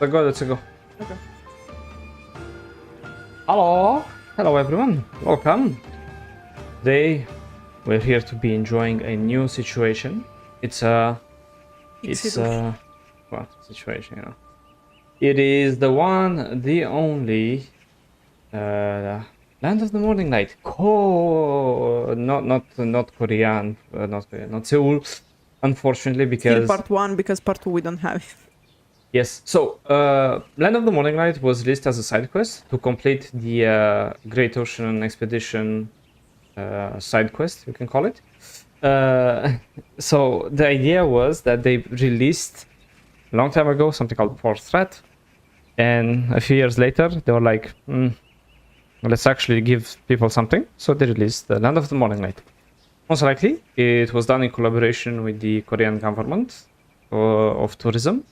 Let's go. Okay. Hello everyone, welcome. Today we're here to be enjoying a new situation. It's a what situation, you know. It is the one, the only Land of the Morning Light. Not Korean, not Seoul, unfortunately, Still because part 1, because part 2 we don't have it. yes. So, Land of the Morning Light was released as a side quest to complete the Great Ocean Expedition side quest, you can call it. So the idea was that they released a long time ago something called Fourth Threat, and a few years later they were like, let's actually give people something. So they released the Land of the Morning Light. Most likely, it was done in collaboration with the Korean government of tourism,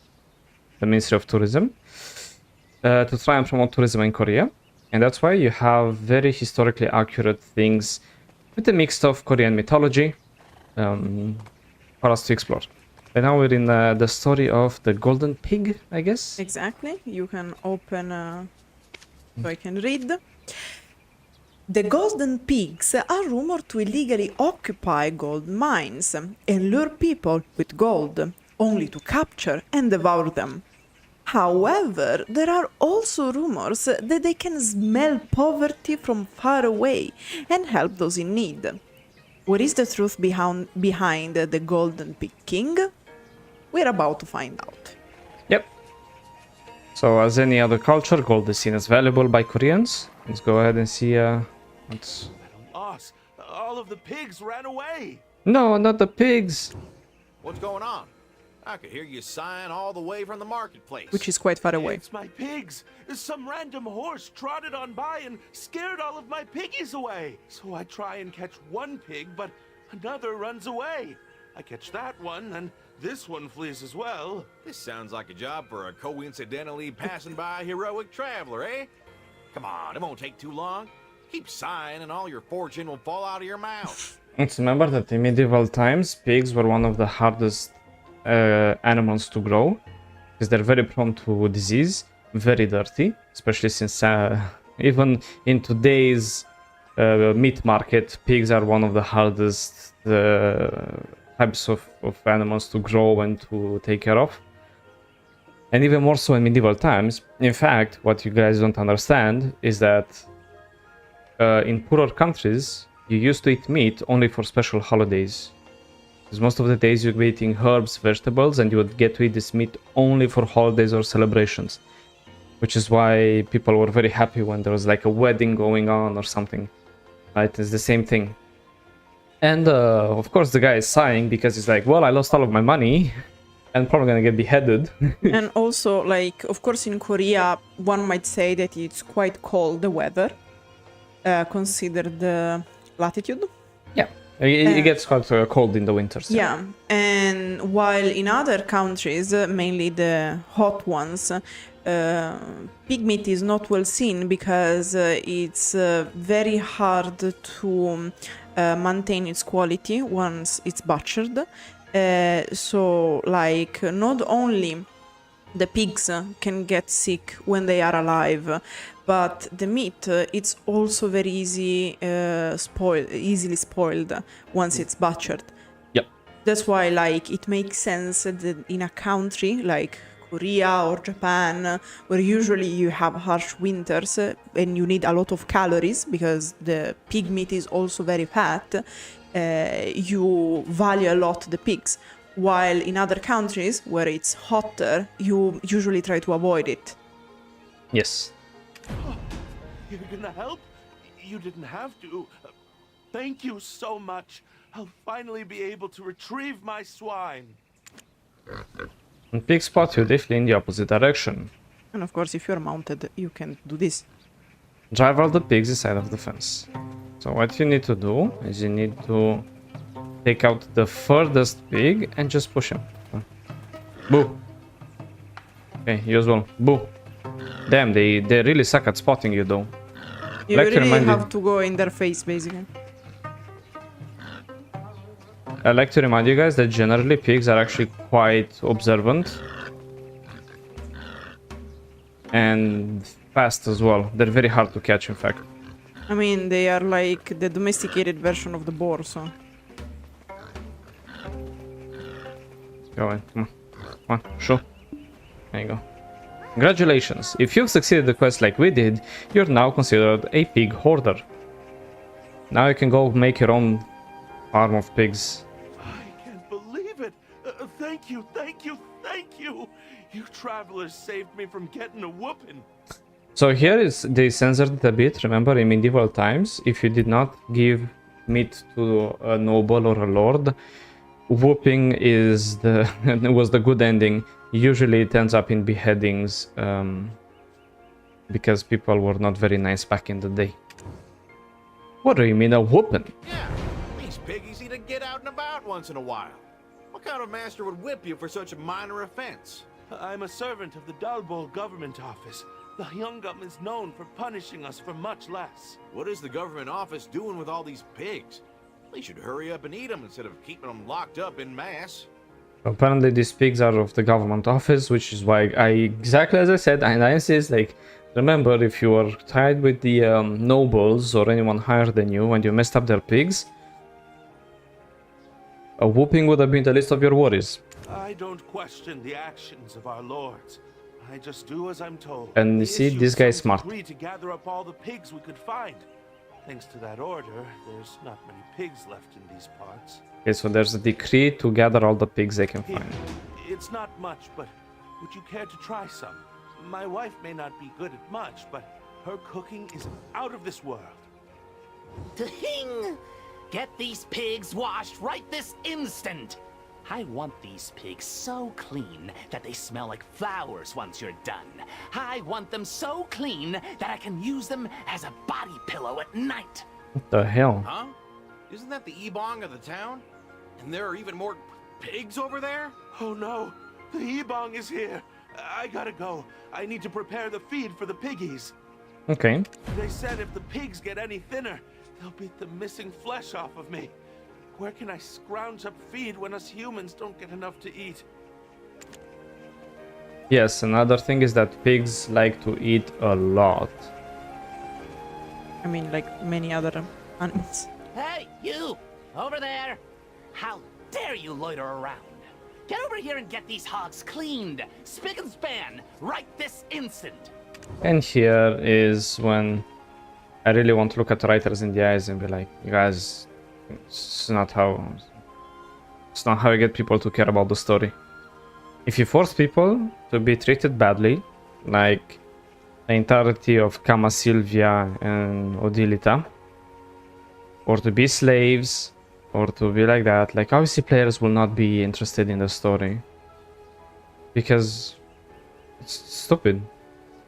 the Ministry of Tourism, to try and promote tourism in Korea. And that's why you have very historically accurate things with a mix of Korean mythology for us to explore. And now we're in the story of the Golden Pig, I guess. Exactly. You can open so I can read. The golden pigs are rumored to illegally occupy gold mines and lure people with gold, only to capture and devour them. However, there are also rumors that they can smell poverty from far away and help those in need. What is the truth behind the Golden Pig King? We're about to find out. Yep. So as any other culture, gold is seen as valuable by Koreans. Let's go ahead and see what's... Boss, all of the pigs ran away. No, not the pigs. What's going on? I could hear you sighing all the way from the marketplace. Which is quite far away. It's my pigs. Some random horse trotted on by and scared all of my piggies away. So I try and catch one pig, but another runs away. I catch that one, and this one flees as well. This sounds like a job for a coincidentally passing by heroic traveler, eh? Come on, it won't take too long. Keep sighing and all your fortune will fall out of your mouth. Let's remember that in medieval times, pigs were one of the hardest animals to grow because they're very prone to disease, very dirty, especially since even in today's meat market, pigs are one of the hardest types of animals to grow and to take care of. And even more so in medieval times. In fact, what you guys don't understand is that in poorer countries, you used to eat meat only for special holidays. Because most of the days you'd be eating herbs, vegetables, and you would get to eat this meat only for holidays or celebrations. Which is why people were very happy when there was like a wedding going on or something. Right? It's the same thing. And of course the guy is sighing because he's like, well, I lost all of my money and probably gonna get beheaded. And also, like, of course in Korea, one might say that it's quite cold, the weather, consider the latitude. Yeah, it gets quite cold in the winters. Yeah, and while in other countries, mainly the hot ones, pig meat is not well seen because it's very hard to maintain its quality once it's butchered. So, like, not only the pigs can get sick when they are alive, but the meat it's also very easily spoiled once it's butchered. Yep. That's why, like, it makes sense that in a country like Korea or Japan, where usually you have harsh winters and you need a lot of calories because the pig meat is also very fat, you value a lot the pigs. While in other countries where it's hotter, you usually try to avoid it. Yes. You're gonna help? You didn't have to. Thank you so much. I'll finally be able to retrieve my swine. When pigs spot you, they flee in the opposite direction. And of course, if you're mounted, you can do this. Drive all the pigs inside of the fence. So what you need to do is you need to take out the furthest pig and just push him. Boo. Okay, you as well. Boo. Damn, they really suck at spotting you though. You Like to really remind you- have to go in their face, basically. I like to remind you guys that generally pigs are actually quite observant. and fast as well. They're very hard to catch, in fact. I mean, they are like the domesticated version of the boar, so. Go on, come on, show. There you go. Congratulations! If you've succeeded the quest like we did, you're now considered a pig hoarder. Now you can go make your own farm of pigs. I can't believe it. Thank you, thank you, thank you. You travelers saved me from getting a whooping. So here is, they censored it a bit. Remember, in medieval times, if you did not give meat to a noble or a lord, whooping is was the good ending. Usually it ends up in beheadings, because people were not very nice back in the day. What do you mean a whooping? Yeah, these piggies need to get out and about once in a while. What kind of master would whip you for such a minor offense? I'm a servant of the Dalbol government office. The Hyungum is known for punishing us for much less. What is the government office doing with all these pigs? They should hurry up and eat them instead of keeping them locked up in mass. Apparently these pigs are of the government office, which is why exactly as I said, and I insist, like, remember, if you were tied with the nobles or anyone higher than you and you messed up their pigs, a whooping would have been the least of your worries. I don't question the actions of our lords. I just do as I'm told. And you They see, issued this guy is some smart. decree to gather up all the pigs we could find. Thanks to that order, there's not many pigs left in these parts. Okay, so there's a decree to gather all the pigs they can Here, find. it's not much, but would you care to try some? My wife may not be good at much, but her cooking is out of this world. Ting! Get these pigs washed right this instant! I want these pigs so clean that they smell like flowers once you're done. I want them so clean that I can use them as a body pillow at night. What the hell? Huh? Isn't that the Ebong of the town? And there are even more pigs over there? Oh no, the Ebong is here. I gotta go. I need to prepare the feed for the piggies. Okay. They said if the pigs get any thinner, they'll beat the missing flesh off of me. Where can I scrounge up feed when us humans don't get enough to eat? Yes, another thing is that pigs like to eat a lot. I mean, like many other animals. Hey, you! Over there! How dare you loiter around? Get over here and get these hogs cleaned, spick and span, right this instant! And here is when I really want to look at the writers in the eyes and be like, you guys, it's not how you get people to care about the story. If you force people to be treated badly, like the entirety of Kama Sylvia and Odilita, or to be slaves, or to be like that, like obviously players will not be interested in the story. Because it's stupid.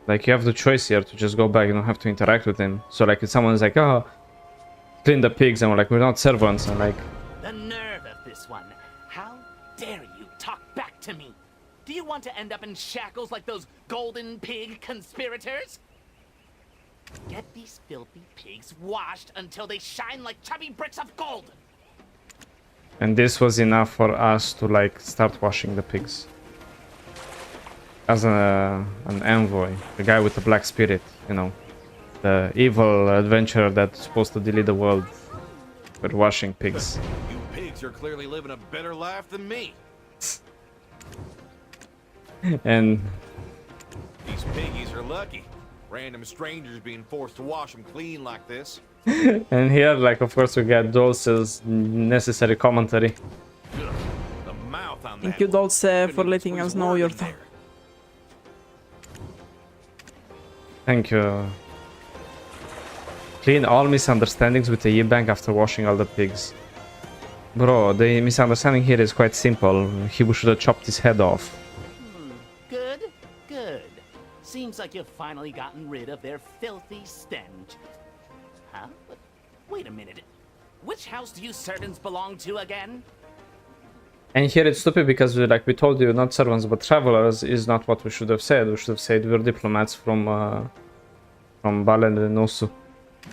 Like you have the choice here to just go back, you don't have to interact with him. So like if someone's like, oh, clean the pigs, and we're like, we're not servants, and like... The nerve of this one. How dare you talk back to me? Do you want to end up in shackles like those golden pig conspirators? Get these filthy pigs washed until they shine like chubby bricks of gold. And this was enough for us to like start washing the pigs. As an envoy, the guy with the black spirit, you know. The evil adventurer that's supposed to delete the world. We're washing pigs. You pigs are clearly living a better life than me. And These piggies are lucky. Random strangers being forced to wash them clean like this. and here, like, of course, we get Dosa's necessary commentary. Ugh, the mouth on Thank that you, one. Dulce, Couldn't for even letting squeeze us a know word your in thought. there. Thank you. Clean all misunderstandings with the E-Bank after washing all the pigs. Bro, the misunderstanding here is quite simple. He should have chopped his head off. Good, good. Seems like you've finally gotten rid of their filthy stench. Huh? But wait a minute. Which house do you servants belong to again? And here it's stupid because, like we told you, not servants but travelers is not what we should have said. We should have said we're diplomats from Balen and Nosu.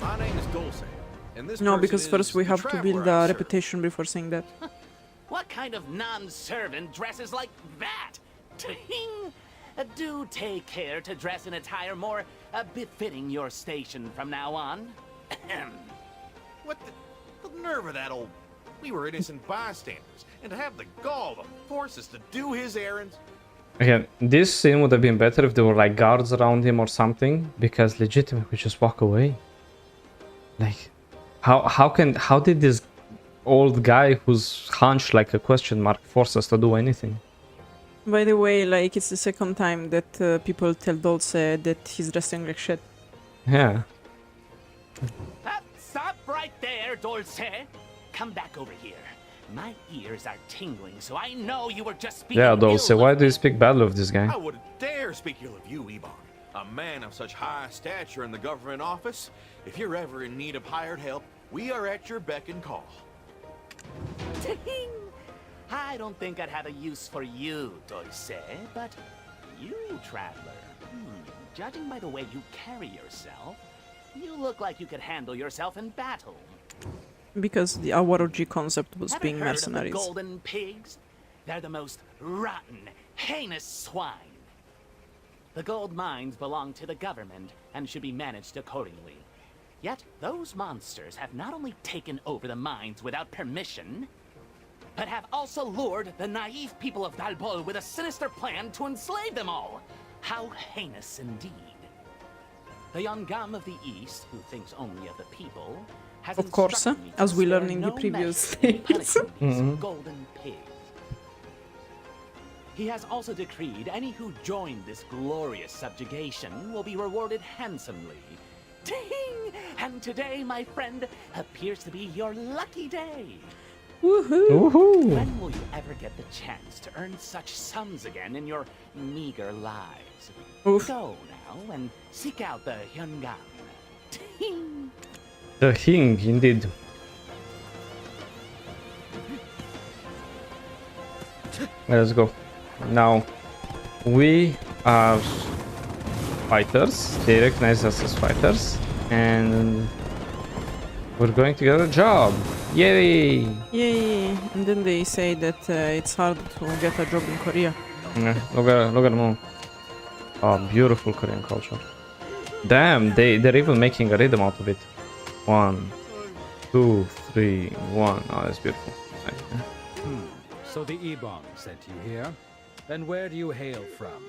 My name is Dosa, and this No, person because is first we the have to build traveler I a serve. reputation before saying that. What kind of non-servant dresses like that? Ting! Do take care to dress in attire more befitting your station from now on. What the nerve of that old... We were innocent bystanders, and to have the gall to force us to do his errands? Again, this scene would have been better if there were like guards around him or something, because legitimately we just walk away. Like, how did this old guy who's hunched like a question mark force us to do anything? By the way, like, it's the second time that people tell Dolce that he's dressing like shit. Yeah. Stop right there, Dulce. Come back over here. My ears are tingling, so I know you were just speaking. Yeah, Dulce, ill why of do you me. speak badly of this guy? I wouldn't dare speak ill of you, Ebon. A man of such high stature in the government office. If you're ever in need of hired help, we are at your beck and call. Ting! I don't think I'd have a use for you, Dulce, but you, traveler. Judging by the way you carry yourself, you look like you could handle yourself in battle. Because the Awaroji concept was Ever being heard of the mercenaries. golden pigs? They're the most rotten, heinous swine. The gold mines belong to the government and should be managed accordingly. Yet those monsters have not only taken over the mines without permission, but have also lured the naive people of Dalbol with a sinister plan to enslave them all. How heinous indeed. The Yongam of the East, who thinks only of the people, has Of course, instructed me to as we spare learned in the no previous measure in things. punishing these golden pigs. He has also decreed any who join this glorious subjugation will be rewarded handsomely. Ding! And today, my friend, appears to be your lucky day. Woohoo! Woohoo! When will you ever get the chance to earn such sums again in your meager lives? Oof. Go now and seek out the Hyungam. Ding! The Hing, indeed. Let's go. Now, we are fighters. They recognize us as fighters. And we're going to get a job. Yay! Yay! And then they say that it's hard to get a job in Korea. Yeah, look at them. Oh, beautiful Korean culture. Damn, they're even making a rhythm out of it. 1, 2, 3, 1. Oh, that's beautiful. So the Ebon sent you here? And where do you hail from?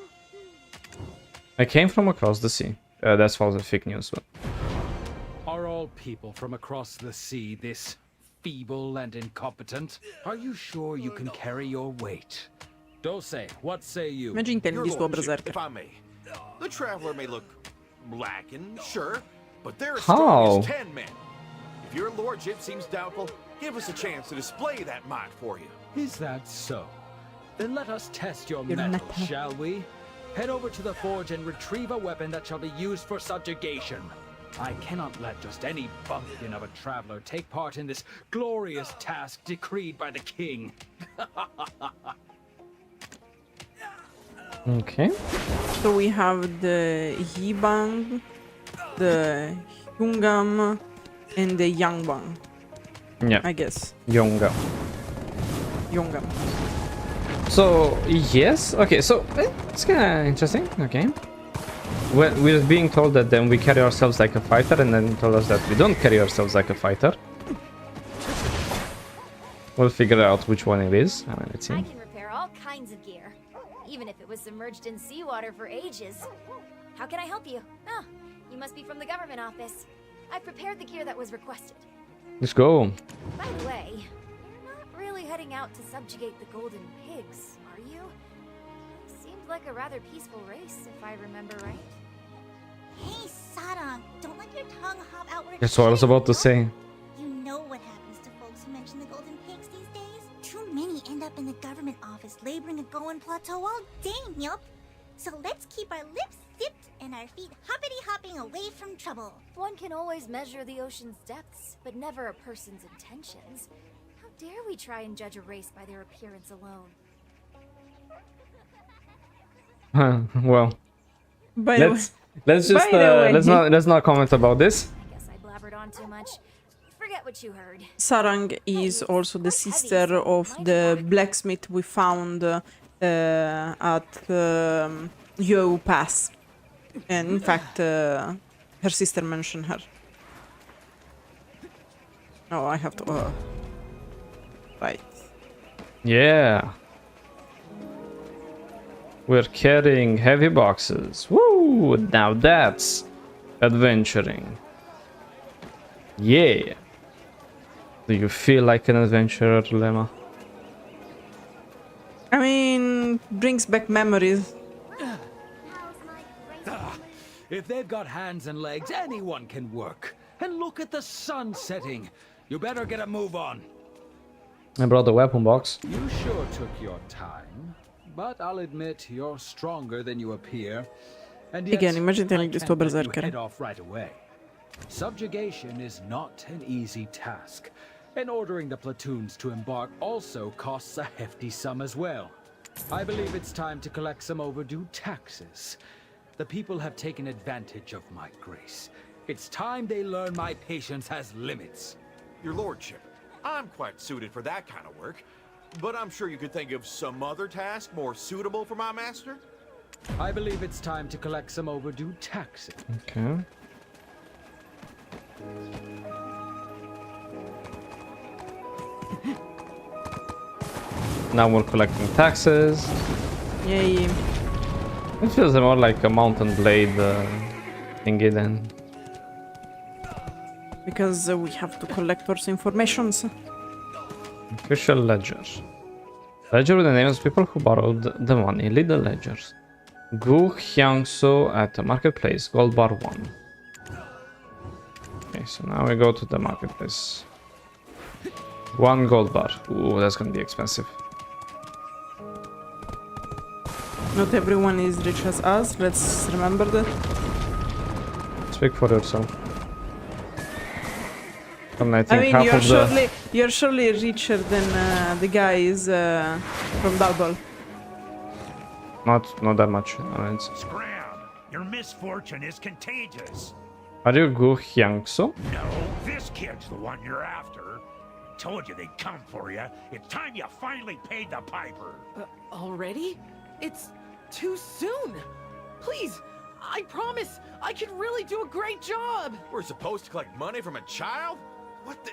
I came from across the sea. That's false fake news, but Are all people from across the sea this feeble and incompetent? Are you sure you can carry your weight? Dose, what say you? Imagine telling Your this to a lordship, berserker. if I may. The traveler may look lacking, sure, but they're as How? strong as 10 men. If your lordship seems doubtful, give us a chance to display that might for you. Is that so? Then let us test your Your mettle, metal. shall we? Head over to the forge and retrieve a weapon that shall be used for subjugation. I cannot let just any bumpkin of a traveler take part in this glorious task decreed by the king. okay. So we have the Yibang, the Hyungam, and the Yangbang, Yeah, I guess. Yonga. Yongam. So yes, okay. So it's kind of interesting. Okay. We're being told that then we carry ourselves like a fighter, and then told us that we don't carry ourselves like a fighter. We'll figure out which one it is. Let's I see. can repair all kinds of gear, even if it was submerged in seawater for ages. How can I help you? Oh, you must be from the government office. I prepared the gear that was requested. Let's go. By the way, you're not really heading out to subjugate the golden pigs, are you? Seemed like a rather peaceful race, if I remember right. Hey, Sarang, don't let your tongue hop outward. That's what I was about to say. You know what happens to folks who mention the golden pigs these days? Too many end up in the government office laboring a Goan plateau all day, yup. So let's keep our lips zipped and our feet hoppity-hopping away from trouble. One can always measure the ocean's depths, but never a person's intentions. How dare we try and judge a race by their appearance alone? Well, By the way, let's just By the way. let's not comment about this. I guess I blabbered on too much. Forget what you heard. Sarang is also the sister of the blacksmith we found at you pass. And in fact, her sister mentioned her. Oh, I have to. Right. Yeah. We're carrying heavy boxes. Woo! Now that's adventuring. Yeah. Do you feel like an adventurer, Lemma? I mean, brings back memories. If they've got hands and legs, anyone can work. And look at the sun setting. You better get a move on. I brought the weapon box. You sure took your time, but I'll admit you're stronger than you appear. And yet, Igen, imagine telling this to a I can't let you berserker. head off right away. Subjugation is not an easy task, and ordering the platoons to embark also costs a hefty sum as well. I believe it's time to collect some overdue taxes. The people have taken advantage of my grace. It's time they learn my patience has limits. Your lordship, I'm quite suited for that kind of work, but I'm sure you could think of some other task more suitable for my master. I believe it's time to collect some overdue taxes. Okay. Now we're collecting taxes. Yay. It feels more like a mountain blade thingy then. Because we have to collect those informations. Official ledger. Ledger with the names of people who borrowed the money. Lead the ledgers. Gu Hyangsu at the marketplace. Gold bar 1. Okay, so now we go to the marketplace. 1 gold bar. Ooh, that's gonna be expensive. Not everyone is rich as us. Let's remember that. Speak for yourself. And I I think mean, half you're surely richer than the guys from Double. not that much. I mean, Scram! Your misfortune is contagious. are you Gu Hyangsu? No, this kid's the one you're after. Told you they'd come for you. It's time you finally paid the piper. Already? It's too soon. Please, I promise I can really do a great job. We're supposed to collect money from a child? What the?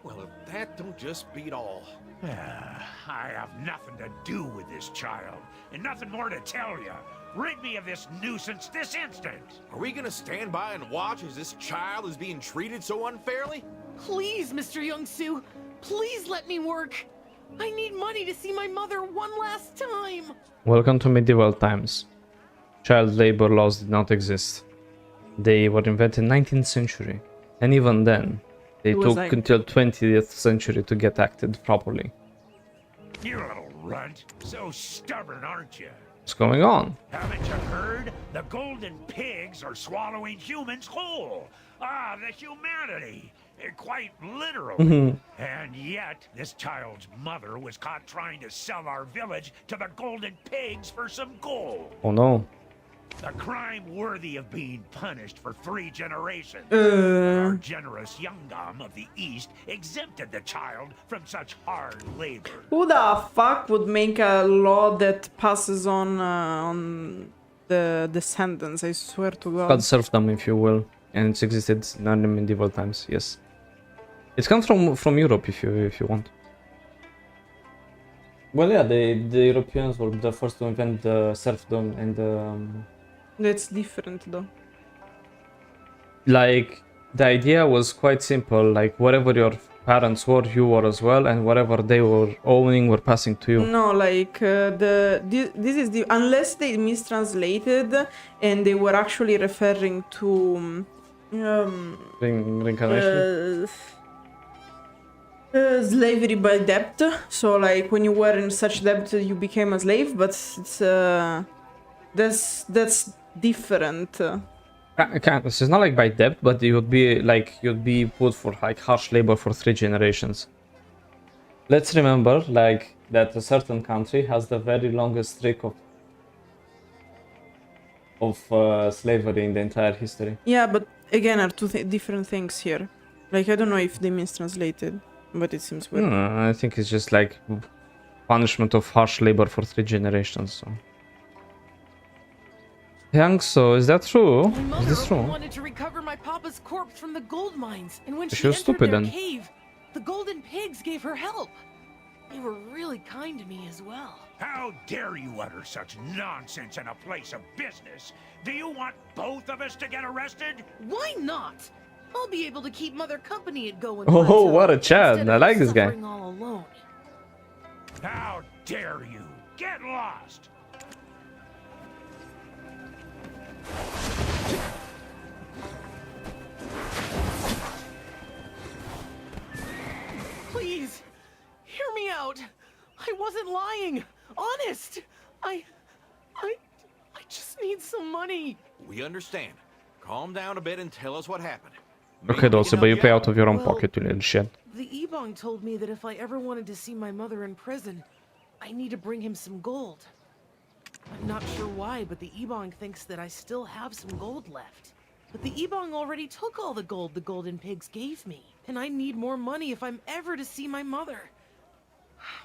Well, if that don't just beat all. I have nothing to do with this child, and nothing more to tell you. Rid me of this nuisance this instant. Are we gonna stand by and watch as this child is being treated so unfairly? Please, Mr. Youngsu, please let me work. I need money to see my mother one last time. Welcome to medieval times. Child labor laws did not exist. They were invented in 19th century, and even then, they It was took like- until 20th century to get acted properly. You little runt. So stubborn, aren't you? What's going on? Haven't you heard? The golden pigs are swallowing humans whole. Ah, the humanity. Quite literally. And yet, this child's mother was caught trying to sell our village to the golden pigs for some gold. Oh no. A crime worthy of being punished for 3 generations. Our generous Youngdom of the East exempted the child from such hard labor. Who the fuck would make a law that passes on the descendants? I swear to God. God serfdom, if you will, and it's existed in early medieval times. Yes, it comes from Europe, if you want. Well, yeah, the Europeans were the first to invent the serfdom and That's different though. like the idea was quite simple. Like whatever your parents were, you were as well, and whatever they were owning were passing to you. No, like this is the unless they mistranslated and they were actually referring to Reincarnation. Slavery by debt. So like when you were in such debt, you became a slave. But it's that's different. It's not like by debt, but it would be like you'd be put for like harsh labor for 3 generations. Let's remember like that a certain country has the very longest streak of slavery in the entire history. Yeah, but again, are two different things here. Like I don't know if they mistranslated, but it seems weird. I think it's just like punishment of harsh labor for 3 generations. So. Young, so is that true? My Is mother this only true? wanted to recover my papa's corpse from the gold mines, and when She she was entered stupid their then. cave, the golden pigs gave her help. They were really kind to me as well. How dare you utter such nonsense in a place of business? Do you want both of us to get arrested? Why not? I'll be able to keep Mother company at Going Oh, Plateau what a Chad. instead I of like this guy. suffering all alone. How dare you? Get lost! Please, hear me out. I wasn't lying. Honest. I just need some money. We understand. Calm down a bit and tell us what happened. Okay, Dosa, but you pay out of your own Well, pocket, you little shit. The Ebong told me that if I ever wanted to see my mother in prison, I need to bring him some gold. I'm not sure why, but the Ebong thinks that I still have some gold left. But the Ebong already took all the gold the golden pigs gave me, and I need more money if I'm ever to see my mother.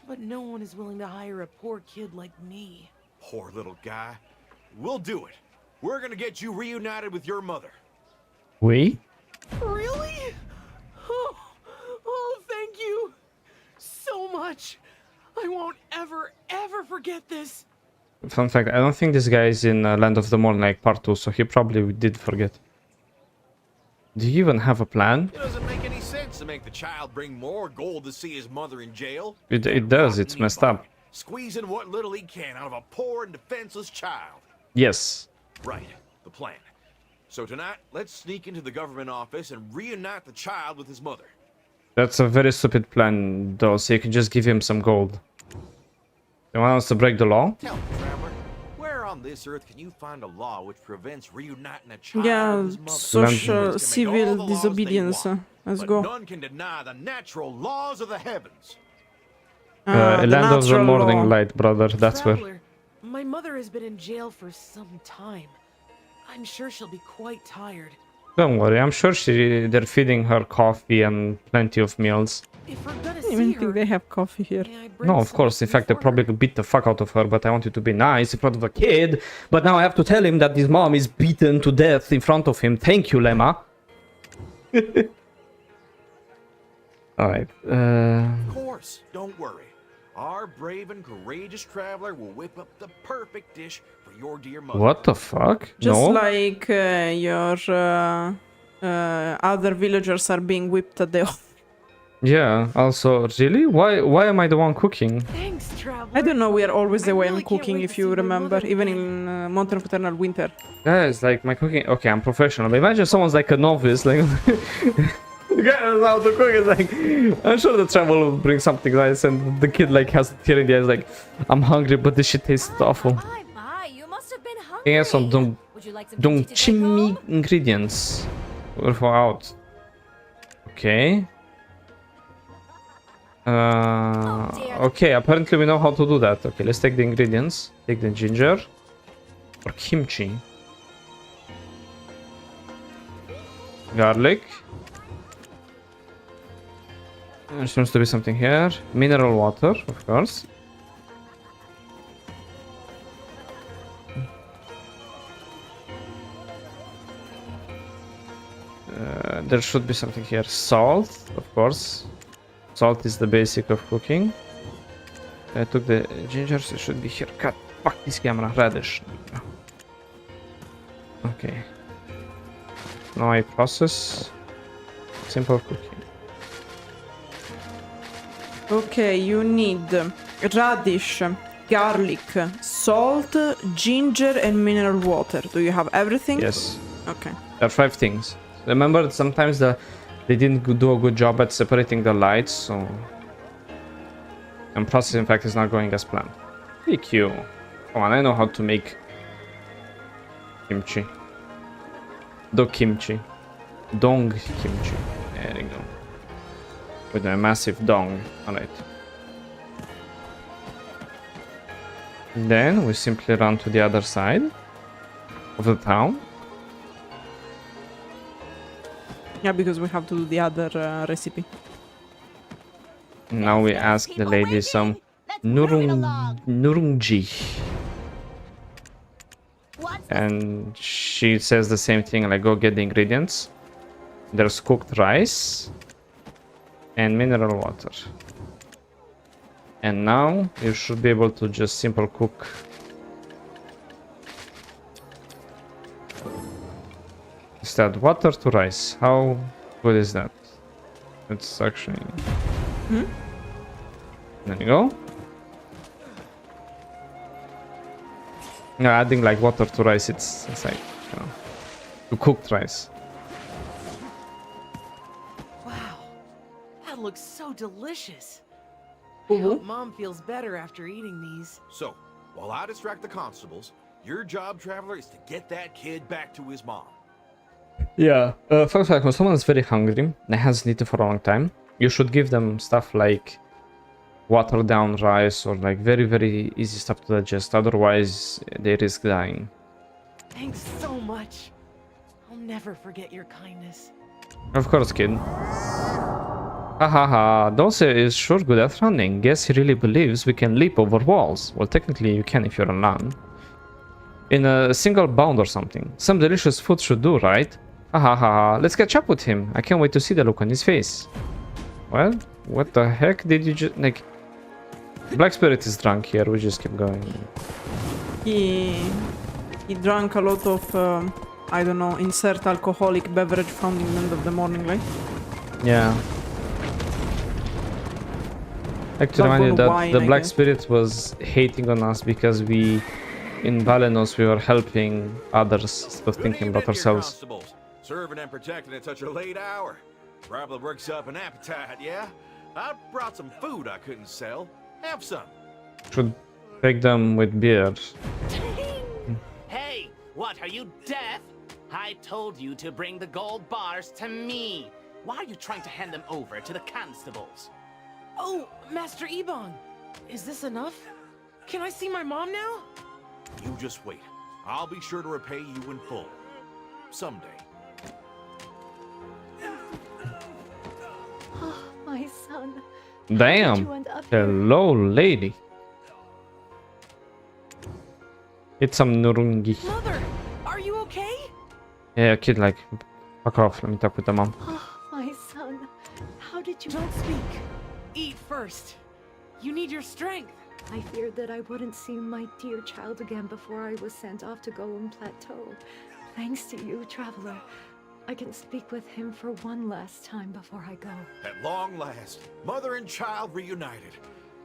But no one is willing to hire a poor kid like me. Poor little guy. We'll do it. We're gonna get you reunited with your mother. We? Really? Oh, thank you so much. I won't ever forget this. Fun fact, I don't think this guy is in Land of the Morning like part 2, so he probably did forget. Do you even have a plan? It doesn't make any sense to make the child bring more gold to see his mother in jail. It does, it's messed up. Squeezing what little he can out of a poor and defenseless child. Yes. Right, the plan. So tonight, let's sneak into the government office and reunite the child with his mother. That's a very stupid plan, though, so you can just give him some gold. You want us to break the law? Tell me, traveler, where on this earth can you find a law which prevents reuniting a child Yeah, with his mother? social, Humans can make all civil the laws they disobedience. want, Let's but go. none can deny the natural laws of the heavens. The Land of the natural Morning law. Light, brother, that's where. Traveler, my mother has been in jail for some time. I'm sure she'll be quite tired. Don't worry, I'm sure they're feeding her coffee and plenty of meals. If we're gonna I don't see even her, think they have coffee here. may I bring No, of some course, in fact, they for her? probably could beat the fuck out of her, but I wanted to be nice in front of a kid. But now I have to tell him that his mom is beaten to death in front of him. Thank you, Lemma. Alright, Of course, don't worry. Our brave and courageous traveler will whip up the perfect dish for your dear mother. what the fuck? Just No? like your other villagers are being whipped at the office. Yeah, also, really? Why am I the one cooking? Thanks, traveler. I don't know, we are always the I one really can't cooking, wait if to you see my remember, mother even again. in Mountain of Eternal Winter. Guys, like, my cooking... Okay, I'm professional, but imagine someone's like a novice, like... The guy knows how to cook, is like... I'm sure the travel will bring something nice, and the kid, like, has tear in the eyes, like... I'm hungry, but this shit tastes awful. My, you must have been hungry. Yeah, some Would you like some kimchi to take chimney home? ingredients. We're for out. Okay. Okay, apparently we know how to do that. Okay, let's take the ingredients. Take the ginger. Or kimchi. Garlic. There seems to be something here. Mineral water, of course. There should be something here. Salt, of course. Salt is the basic of cooking. I took the ginger, so it should be here. Cut. Fuck this camera. Radish. Okay. Now I process. Simple cooking. Okay, you need radish, garlic, salt, ginger, and mineral water. Do you have everything? Yes. Okay. There are 5 things. Remember that sometimes they didn't do a good job at separating the lights, so... And process, in fact, is not going as planned. Thank you. Come on, I know how to make... kimchi. Do kimchi. Dong kimchi. There you go. With a massive dong. Alright. Then we simply run to the other side of the town. Yeah, because we have to do the other recipe. Now we ask the lady some nurungji. What's and she says the same thing, like go get the ingredients. There's cooked rice and mineral water. And now you should be able to just simple cook. Just add water to rice. How good is that? It's actually... There you go. No, adding like water to rice, it's like, you know, to cooked rice. Wow, that looks so delicious. I hope Mom feels better after eating these. So, while I distract the constables, your job, Traveler, is to get that kid back to his mom. Yeah, first fact, when someone is very hungry and hasn't eaten for a long time, you should give them stuff like watered down rice or like very easy stuff to digest, otherwise they risk dying. Thanks so much. I'll never forget your kindness. Of course, kid. Hahaha, Dosa is sure good at running. Guess he really believes we can leap over walls. Well, technically you can if you're alone. In a single bound or something. Some delicious food should do, right? Hahaha, let's catch up with him. I can't wait to see the look on his face. Well, what the heck did you just... like... Black Spirit is drunk here, we just keep going. He drank a lot of, I don't know, insert alcoholic beverage found in the end of the morning, right? Yeah. Like to remind you that the Black Spirit was hating on us because we, in Valenos, we were helping others instead of thinking about ourselves. Constables. Serving and protecting at such a late hour. Probably works up an appetite, yeah? I brought some food I couldn't sell. Have some. Should take them with beer. Hey, what, are you deaf? I told you to bring the gold bars to me. Why are you trying to hand them over to the constables? Oh, Master Ebong, is this enough? Can I see my mom now? You just wait. I'll be sure to repay you in full. Someday. Oh, my son. Damn. Hello, lady. It's some nurungi. Mother, are you okay? Yeah, kid, like, fuck off. Let me talk with the mom. Oh, my son. How did you... Don't speak. Eat first. You need your strength. I feared that I wouldn't see my dear child again before I was sent off to Golden Plateau. Thanks to you, Traveler, I can speak with him for one last time before I go. At long last, mother and child reunited.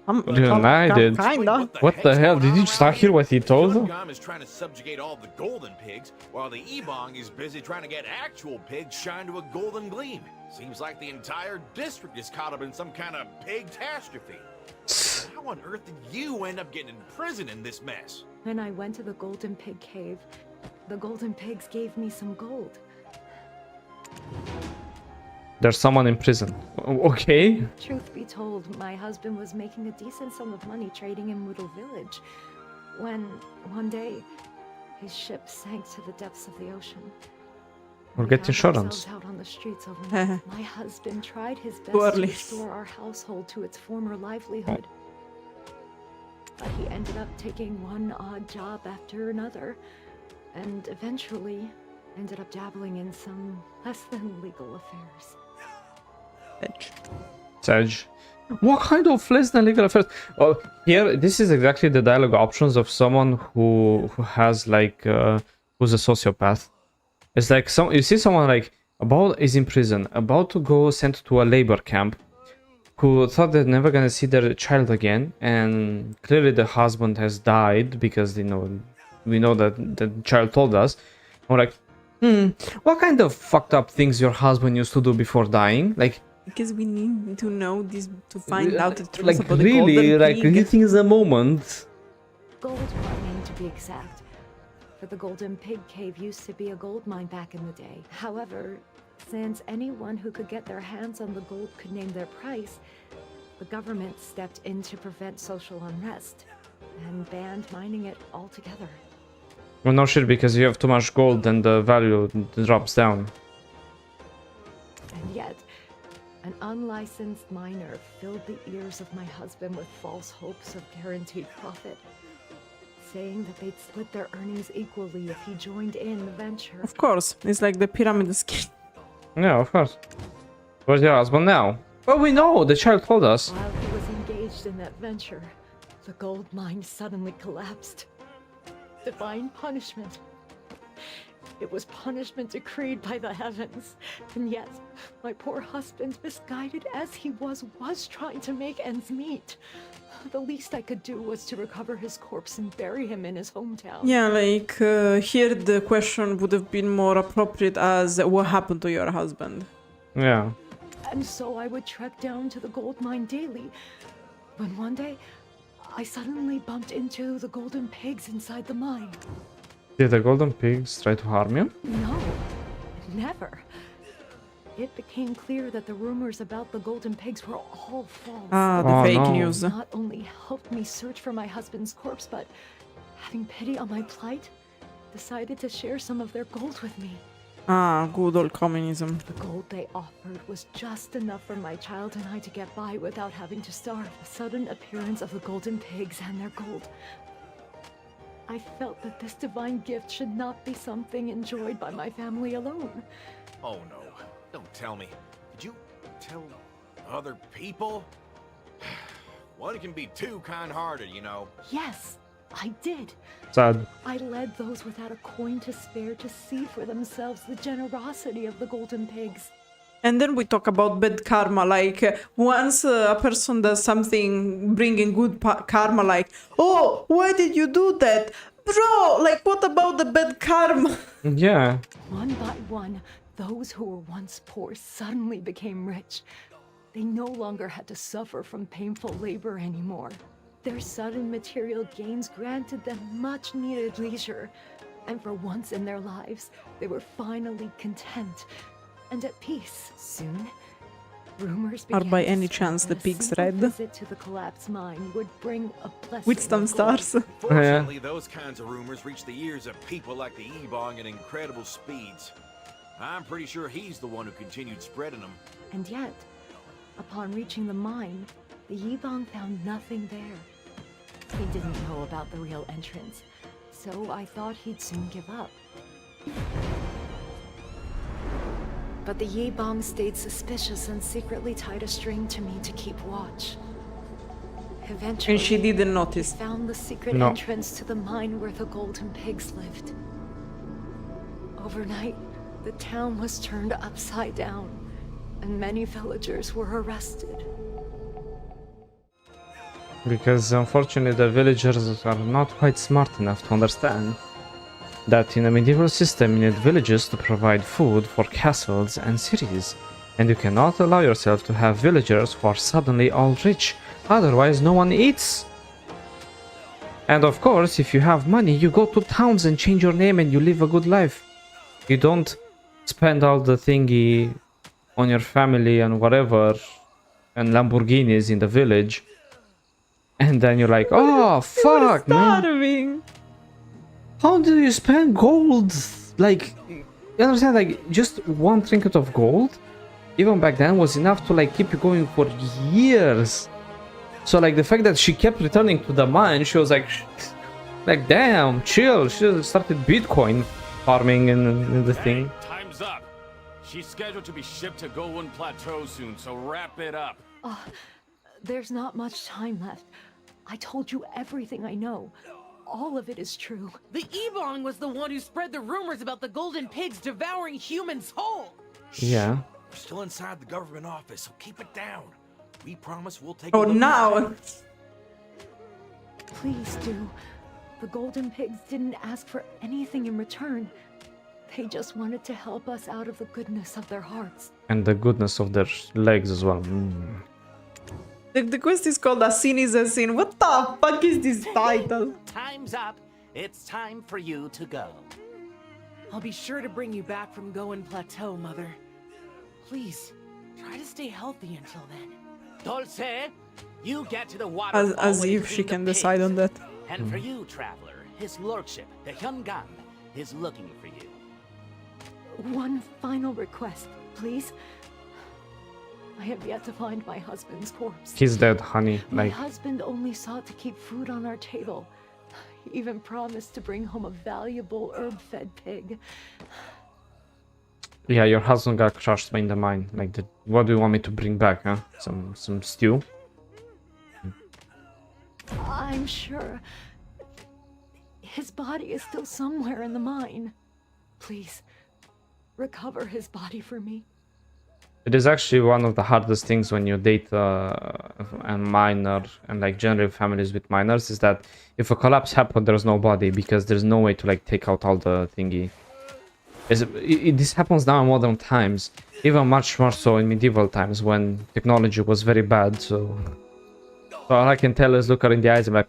Reunited? Kinda. What the hell? Did you just not hear what he told them? Gum is trying to subjugate all the golden pigs, while the Ebong is busy trying to get actual pigs shined to a golden gleam. Seems like the entire district is caught up in some kind of pig catastrophe. How on earth did you end up getting in prison in this mess? When I went to the Golden Pig Cave, the Golden Pigs gave me some gold. There's someone in prison. Okay. Truth be told, my husband was making a decent sum of money trading in Whittle Village, when, one day, his ship sank to the depths of the ocean. We'll We get found insurance. ourselves out on the streets overnight. My husband tried his best Too to early. restore our household to its former livelihood. But he ended up taking one odd job after another, and eventually ended up dabbling in some less than legal affairs. Sage. What kind of less than legal affairs? Oh, here, this is exactly the dialogue options of someone who has like who's a sociopath. It's like you see someone like is in prison, about to go sent to a labor camp, who thought they're never gonna see their child again, and clearly the husband has died because we know that the child told us. We're like, what kind of fucked up things your husband used to do before dying? Like. Because we need to know this to find out the truth Like about the really, golden like pig. anything is a moment. Gold mining, to be exact. For the Golden Pig Cave used to be a gold mine back in the day. However, since anyone who could get their hands on the gold could name their price, the government stepped in to prevent social unrest and banned mining it altogether. Well, no shit, because you have too much gold and the value drops down. And yet, an unlicensed miner filled the ears of my husband with false hopes of guaranteed profit. saying that they'd split their earnings equally if he joined in the venture. Of course, it's like the pyramid scheme. Yeah, of course. Where's your husband now? Well, we know. The child told us. While he was engaged in that venture, the gold mine suddenly collapsed. Divine punishment. It was punishment decreed by the heavens. And yet, my poor husband, misguided as he was trying to make ends meet. The least I could do was to recover his corpse and bury him in his hometown. Yeah, like here the question would have been more appropriate as what happened to your husband? Yeah. And so I would trek down to the gold mine daily. When one day, I suddenly bumped into the golden pigs inside the mine. Did the golden pigs try to harm you? No, never. It became clear that the rumors about the golden pigs were all false. Ah, the Oh, fake no. news. Not only helped me search for my husband's corpse, but having pity on my plight, decided to share some of their gold with me. Ah, good old communism. The gold they offered was just enough for my child and I to get by without having to starve. The sudden appearance of the golden pigs and their gold. I felt that this divine gift should not be something enjoyed by my family alone. Oh no, don't tell me. Did you tell other people? One can be too kind-hearted, you know. Yes, I did. Sad. I led those without a coin to spare to see for themselves the generosity of the golden pigs. And then we talk about bad karma, like once a person does something bringing good karma, like, oh, why did you do that? Bro, like, what about the bad karma? Yeah. One by one, those who were once poor suddenly became rich. They no longer had to suffer from painful labor anymore. Their sudden material gains granted them much needed leisure. And for once in their lives, they were finally content and at peace. Soon, rumors began by to any spread chance that the a pigs simple red? visit to the collapsed mine would bring a blessing With some of gold. stars. Fortunately, those kinds of rumors reach the ears of people like the Ebong at incredible speeds. I'm pretty sure he's the one who continued spreading them. And yet, upon reaching the mine, the Yibong found nothing there. He didn't know about the real entrance, so I thought he'd soon give up. But the Yibong stayed suspicious and secretly tied a string to me to keep watch. Eventually, And she didn't notice. they found the secret No. entrance to the mine where the golden pigs lived. Overnight, the town was turned upside down, and many villagers were arrested. Because unfortunately the villagers are not quite smart enough to understand that in a medieval system you need villages to provide food for castles and cities, and you cannot allow yourself to have villagers who are suddenly all rich, otherwise no one eats. And of course, if you have money, you go to towns and change your name and you live a good life. You don't spend all the thingy on your family and whatever and Lamborghinis in the village. And then you're like, oh, fuck, man. Starving. How do you spend gold? Like, you understand, like, just one trinket of gold, even back then, was enough to, like, keep you going for years. So, like, the fact that she kept returning to the mine, she was like, damn, chill. She started Bitcoin farming in the thing. Time's up. She's scheduled to be shipped to Golden Plateau soon, so wrap it up. There's not much time left. I told you everything I know. All of it is true. The Ebong was the one who spread the rumors about the golden pigs devouring humans whole. Yeah. We're still inside the government office, so keep it down. We promise we'll take Oh, a look. now. Please do. The golden pigs didn't ask for anything in return. They just wanted to help us out of the goodness of their hearts. And the goodness of their legs as well. The quest is called A Sin is a Sin. What the fuck is this title? Time's up. It's time for you to go. I'll be sure to bring you back from Goen Plateau, Mother. Please, try to stay healthy until then. Dulce, you get to the waterfall. As with if she the can pigs. decide on that. And for you, traveler, his lordship, the Hyungan, is looking for you. One final request, please. I have yet to find my husband's corpse. He's dead, honey. My Like, husband only sought to keep food on our table. even promised to bring home a valuable herb-fed pig. Yeah, your husband got crushed in the mine. Like, what do you want me to bring back, huh? Some stew? I'm sure his body is still somewhere in the mine. Please, recover his body for me. It is actually one of the hardest things when you date a miner and like generally families with miners is that if a collapse happens, there's no body because there's no way to like take out all the thingy. This happens now in modern times, even much more so in medieval times when technology was very bad. So all I can tell is look her in the eyes and be like,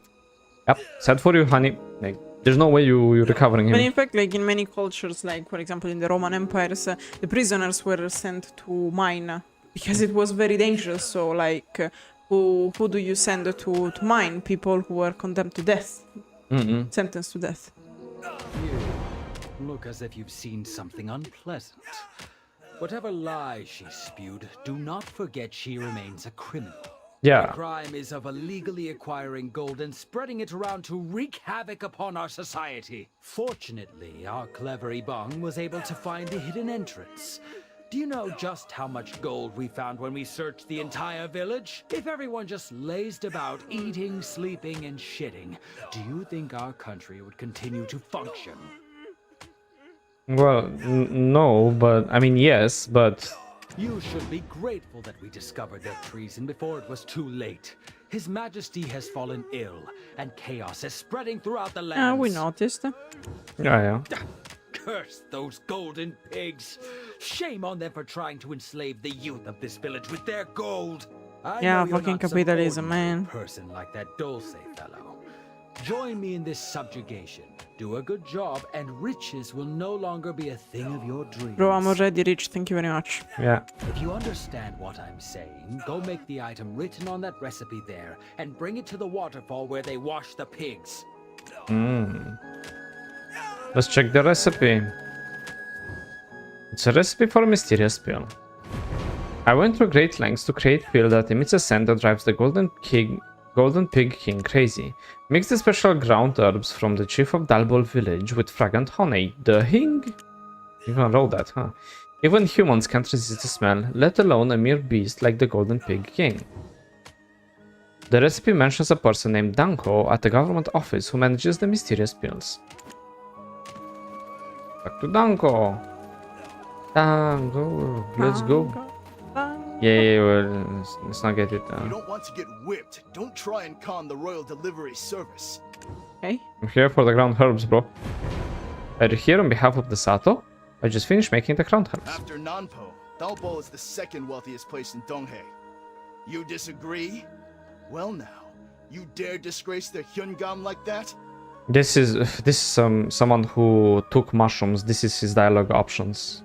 yep, sad for you, honey. Like, there's no way you're recovering him. But in fact, like in many cultures, like for example in the Roman empires, the prisoners were sent to mine because it was very dangerous. So like, who do you send to mine? People who were condemned to death, sentenced to death. You look as if you've seen something unpleasant. Whatever lies she spewed, do not forget she remains a criminal. Yeah. The crime is of illegally acquiring gold and spreading it around to wreak havoc upon our society. Fortunately, our clever Ibong was able to find a hidden entrance. Do you know just how much gold we found when we searched the entire village? If everyone just lazed about eating, sleeping, and shitting, do you think our country would continue to function? Well, no, but I mean, yes, but You should be grateful that we discovered their treason before it was too late. His Majesty has fallen ill, and chaos is spreading throughout the lands. We noticed. yeah. Curse those golden pigs! Shame on them for trying to enslave the youth of this village with their gold! I Yeah, know you're fucking not some capitalism, ordinary man. person like that Dosa fellow. Join me in this subjugation. Do a good job, and riches will no longer be a thing of your dreams. Bro, I'm already rich. Thank you very much. Yeah. If you understand what I'm saying, go make the item written on that recipe there, and bring it to the waterfall where they wash the pigs. Let's check the recipe. It's a recipe for a mysterious pill. I went through great lengths to create pill that emits a scent that drives the golden pig king crazy. Mix the special ground herbs from the chief of Dalbol village with fragrant honey. The hing? You even wrote that, huh? Even humans can't resist the smell, let alone a mere beast like the golden pig king. The recipe mentions a person named Danko at the government office who manages the mysterious pills. Back to Danko. Danko, let's go. Yeah, well, let's not get it. You don't want to get whipped. Don't try and con the royal delivery service. Okay. I'm here for the ground herbs, bro. Are you here on behalf of the Sato? I just finished making the ground herbs. After Nanpo, Dalbol is the second wealthiest place in Donghae. You disagree? Well now, you dare disgrace the Hyungam like that? This is someone who took mushrooms. This is his dialogue options.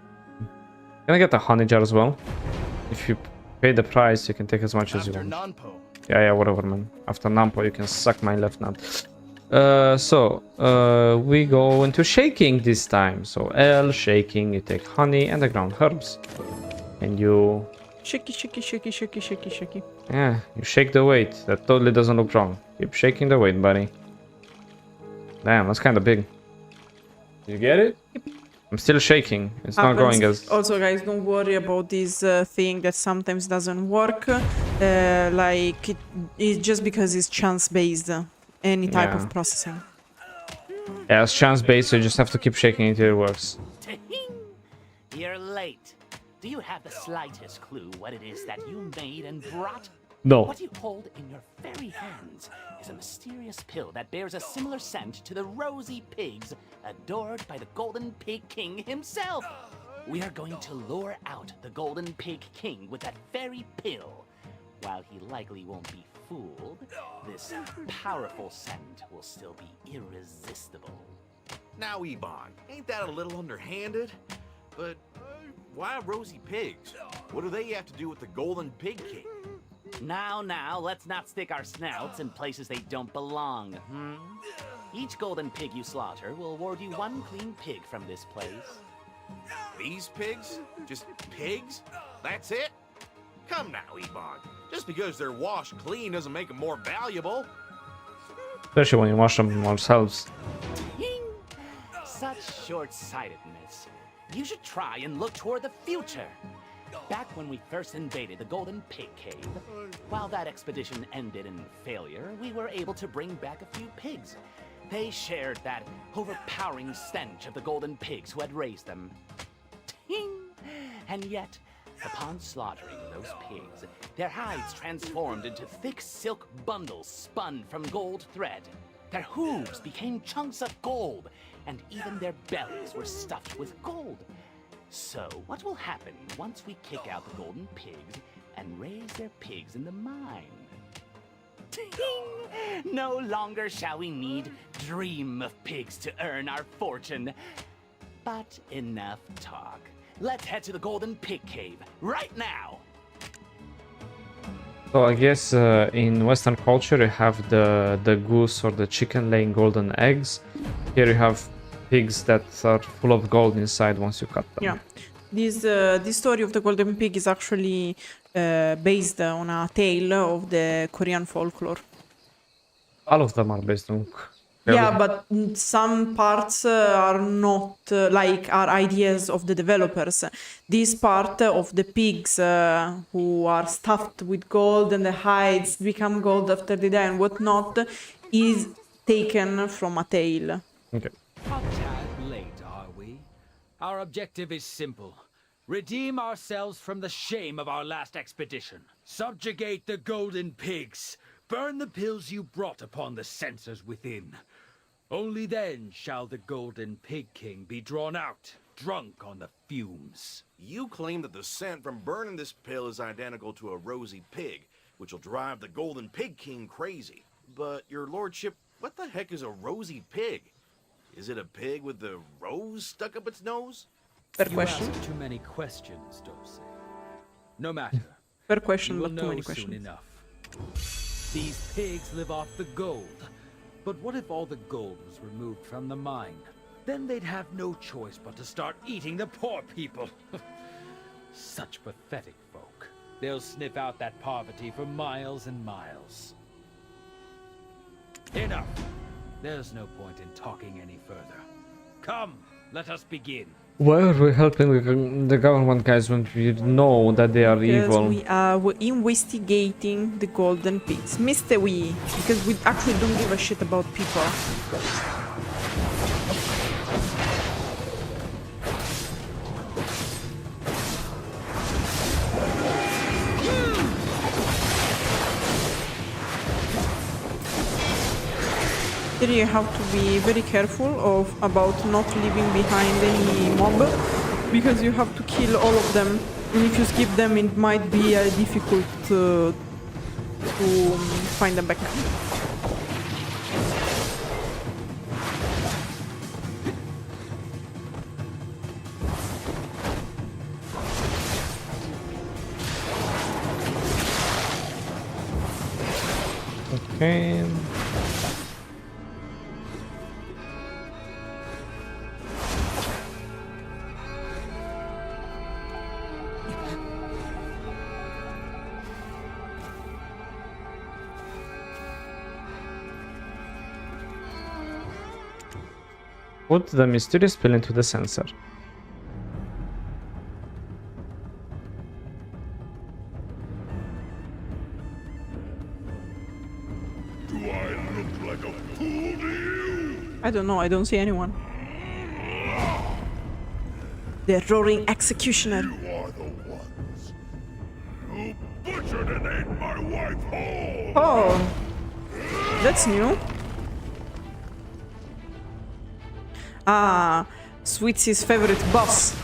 Can I get a honey jar as well? If you pay the price, you can take as much as you want. Nanpo. Yeah, whatever, man. After Nampo, you can suck my left nut. We go into shaking this time. So L, shaking, you take honey and the ground herbs. And you... Shaky, shaky, shaky, shaky, shaky, shaky. Yeah, you shake the weight. That totally doesn't look wrong. Keep shaking the weight, buddy. Damn, that's kind of big. You get it? I'm still shaking. It's not going as... Also, guys, don't worry about this thing that sometimes doesn't work. It's just because it's chance-based, any type of processing. Yeah, it's chance-based, so you just have to keep shaking until it works. You're late. Do you have the slightest clue what it is that you made and brought? No. What you hold in your very hands is a mysterious pill that bears a similar scent to the rosy pigs adored by the Golden Pig King himself. We are going to lure out the Golden Pig King with that very pill. While he likely won't be fooled, this powerful scent will still be irresistible. Now, Ebon, ain't that a little underhanded? But why rosy pigs? What do they have to do with the Golden Pig King? Now, let's not stick our snouts in places they don't belong, Each golden pig you slaughter will award you one clean pig from this place. These pigs? Just pigs? That's it? Come now, Ebon. Just because they're washed clean doesn't make them more valuable. Especially when you wash them ourselves. Such short-sightedness. You should try and look toward the future. Back when we first invaded the Golden Pig Cave, while that expedition ended in failure, we were able to bring back a few pigs. They shared that overpowering stench of the golden pigs who had raised them. Ting! And yet, upon slaughtering those pigs, their hides transformed into thick silk bundles spun from gold thread. Their hooves became chunks of gold, and even their bellies were stuffed with gold. So, what will happen once we kick out the golden pigs and raise their pigs in the mine? Ting! No longer shall we need dream of pigs to earn our fortune. But enough talk. Let's head to the Golden Pig Cave right now. So I guess in Western culture you have the goose or the chicken laying golden eggs. Here you have pigs that are full of gold inside once you cut them. Yeah, this story of the golden pig is actually based on a tale of the Korean folklore. All of them are based on. Yeah, but some parts are not are ideas of the developers. This part of the pigs who are stuffed with gold and the hides become gold after they die and whatnot is taken from a tale. Okay. A tad late, are we? Our objective is simple. Redeem ourselves from the shame of our last expedition. Subjugate the golden pigs. Burn the pills you brought upon the censors within. Only then shall the Golden Pig King be drawn out, drunk on the fumes. You claim that the scent from burning this pill is identical to a rosy pig, which will drive the Golden Pig King crazy. But, your lordship, what the heck is a rosy pig? Is it a pig with the rose stuck up its nose? Per You question. ask too many questions, Dosa. No matter. Per question, You will but too know many soon questions. enough. These pigs live off the gold. But what if all the gold was removed from the mine? Then they'd have no choice but to start eating the poor people. Such pathetic folk. They'll sniff out that poverty for miles and miles. Enough. There's no point in talking any further. Come, let us begin. Why are we helping the government guys when we know that they are Because evil? we are investigating the golden pigs. Mr. We, because we actually don't give a shit about people. Here you have to be very careful about not leaving behind any mob, because you have to kill all of them, and if you skip them it might be difficult to find them back. Okay. Put the mysterious pill into the sensor. Do I look like a fool to you? I don't know, I don't see anyone. The roaring executioner. You are the ones who butchered and ate my wife whole. Oh, that's new. Ah, Sweetsy's favorite boss.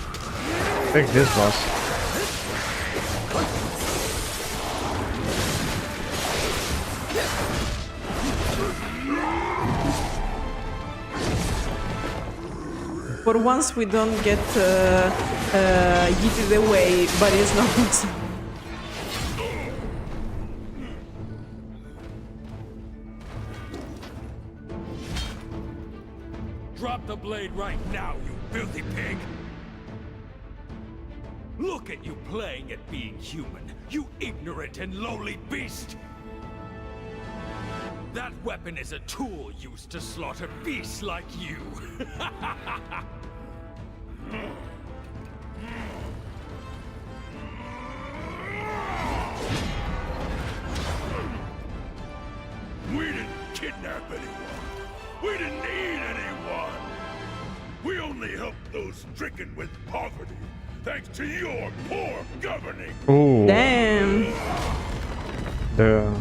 Take this boss. For once we don't get yeeted away, but it's not awesome. Drop the blade right now, you filthy pig! Look at you playing at being human, you ignorant and lowly beast! That weapon is a tool used to slaughter beasts like you. We didn't kidnap anyone. We didn't need anyone. We only helped those stricken with poverty, thanks to your poor governing. Ooh. Damn. The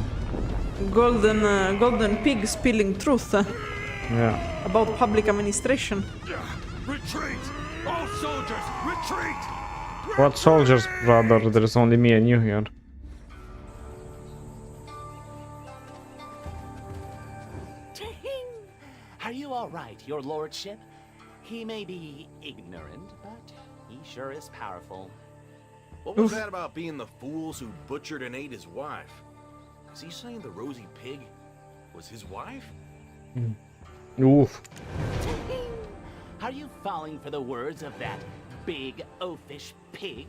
Golden pig spilling truth yeah. about public administration. Retreat! All soldiers, retreat! What soldiers, brother? There's only me and you here. Are you all right, your lordship? He may be ignorant, but he sure is powerful. What was that about being the fools who butchered and ate his wife? Is he saying the rosy pig was his wife? Oof. Are you falling for the words of that big oafish pig?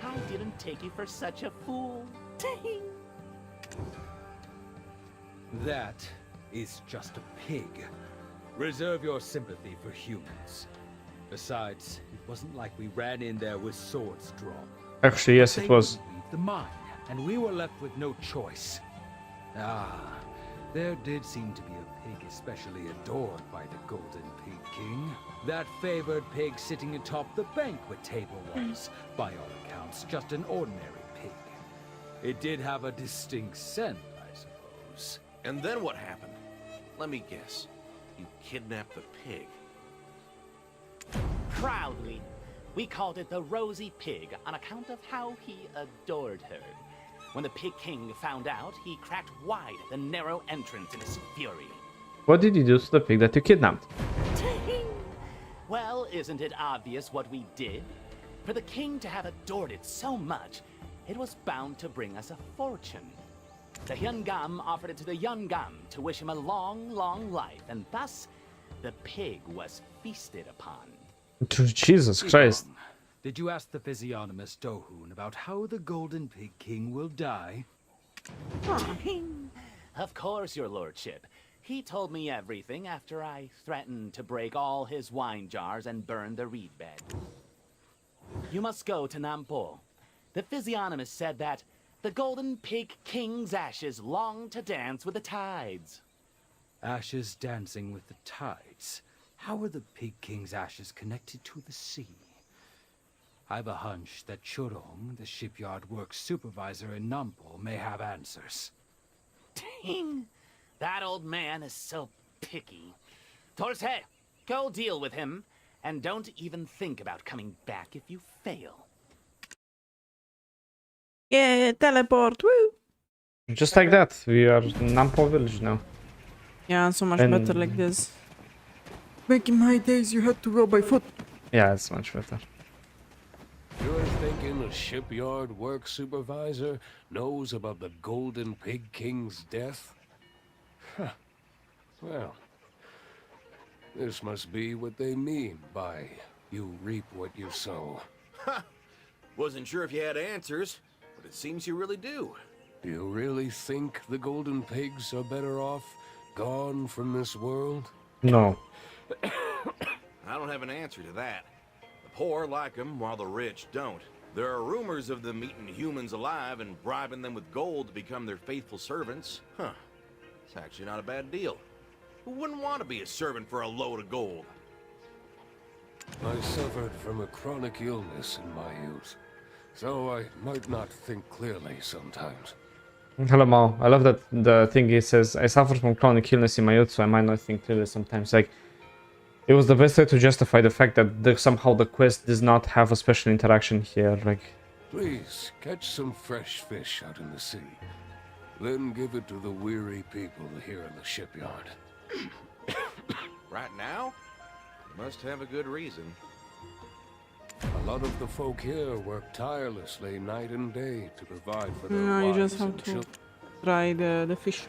I didn't take you for such a fool. That is just a pig. Reserve your sympathy for humans. Besides, it wasn't like we ran in there with swords drawn. Actually, yes, it was. They leave the mine, and we were left with no choice. Ah, there did seem to be a pig especially adored by the Golden Pig King. That favored pig sitting atop the banquet table was, by all accounts, just an ordinary pig. It did have a distinct scent, I suppose. And then what happened? Let me guess. You kidnapped the pig. Proudly, we called it the Rosy Pig on account of how he adored her. When the Pig King found out, he cracked wide the narrow entrance in his fury. What did you do to the pig that you kidnapped? Well, isn't it obvious what we did? For the king to have adored it so much, it was bound to bring us a fortune. The Hyungam offered it to the Yungam to wish him a long, long life, and thus the pig was feasted upon. Jesus Christ. Did you ask the physiognomist Dohun about how the Golden Pig King will die? Of course, your lordship. He told me everything after I threatened to break all his wine jars and burn the reed bed. You must go to Nampo. The physiognomist said that the Golden Pig King's ashes long to dance with the tides. Ashes dancing with the tides. How are the Pig King's ashes connected to the sea? I've a hunch that Churong, the shipyard works supervisor in Nampo, may have answers. Dang! That old man is so picky. Torse, go deal with him, and don't even think about coming back if you fail. Yeah, teleport, woo! Just like that, we are in Nampo village now. Yeah, so much And- better like this. Back in my days, you had to go by foot. Yeah, it's much better. You're thinking a shipyard work supervisor knows about the Golden Pig King's death? Huh. Well, this must be what they mean by you reap what you sow. Wasn't sure if you had answers, but it seems you really do. Do you really think the Golden Pigs are better off gone from this world? No. I don't have an answer to that. The poor like them, while the rich don't. There are rumors of them eating humans alive and bribing them with gold to become their faithful servants. Huh. It's actually not a bad deal. Who wouldn't want to be a servant for a load of gold? I suffered from a chronic illness in my youth, so I might not think clearly sometimes. Hello, Mao. I love that the thing he says, I suffer from chronic illness in my youth, so I might not think clearly sometimes. Like, it was the best way to justify the fact that somehow the quest does not have a special interaction here. Like, Please, catch some fresh fish out in the sea. Then give it to the weary people here in the shipyard. Right now? You must have a good reason. A lot of the folk here work tirelessly night and day to provide for their No, you wives just have and to children. try the fish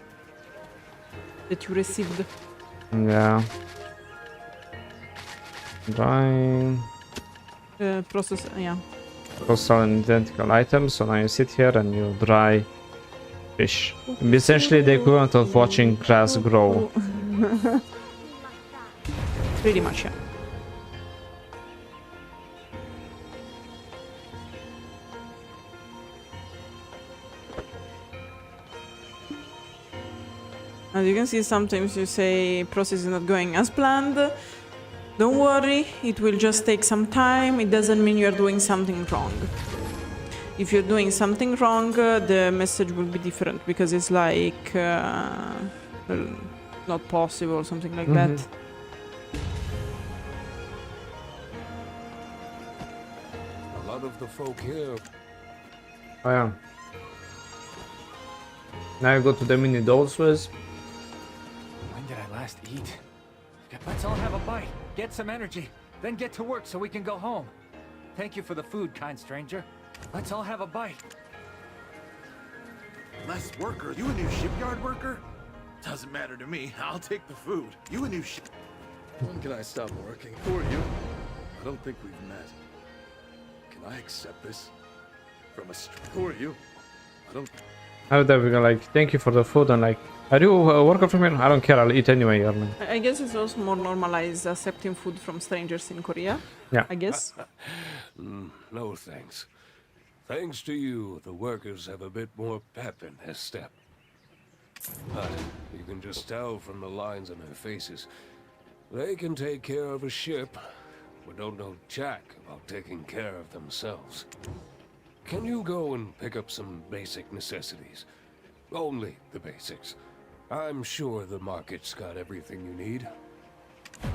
that you received. yeah. Dry. Process, yeah. Those are identical items, so now you sit here and you dry fish. Essentially the equivalent of watching grass grow. Pretty much, yeah. As you can see, sometimes you say process is not going as planned. Don't worry, it will just take some time. It doesn't mean you're doing something wrong. If you're doing something wrong, the message will be different because it's like not possible or something like that. A lot of the folk here. Oh yeah. Now you go to the mini Dosas. When did I last eat? Let's all have a bite, get some energy, then get to work so we can go home. Thank you for the food, kind stranger. Let's all have a bite. Less worker? You a new shipyard worker? Doesn't matter to me. I'll take the food. You a new ship... When can I stop working for you? I don't think we've met. Can I accept this? From a who are you? I don't... How that we go like, thank you for the food, and like, are you a worker from here? I don't care, I'll eat anyway, Armin. I guess it's also more normalized accepting food from strangers in Korea. Yeah. I guess. No thanks. Thanks to you, the workers have a bit more pep in their step. But you can just tell from the lines on their faces. They can take care of a ship, but don't know jack about taking care of themselves. Can you go and pick up some basic necessities? Only the basics. I'm sure the market's got everything you need.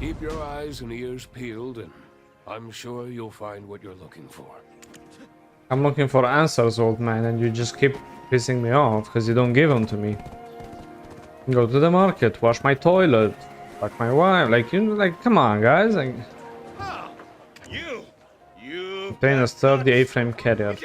Keep your eyes and ears peeled, and I'm sure you'll find what you're looking for. I'm looking for answers, old man, and you just keep pissing me off because you don't give them to me. Go to the market, wash my toilet, fuck my wife, like, you know, like, come on, guys, like... You... Obtain a sturdy A-frame carrier.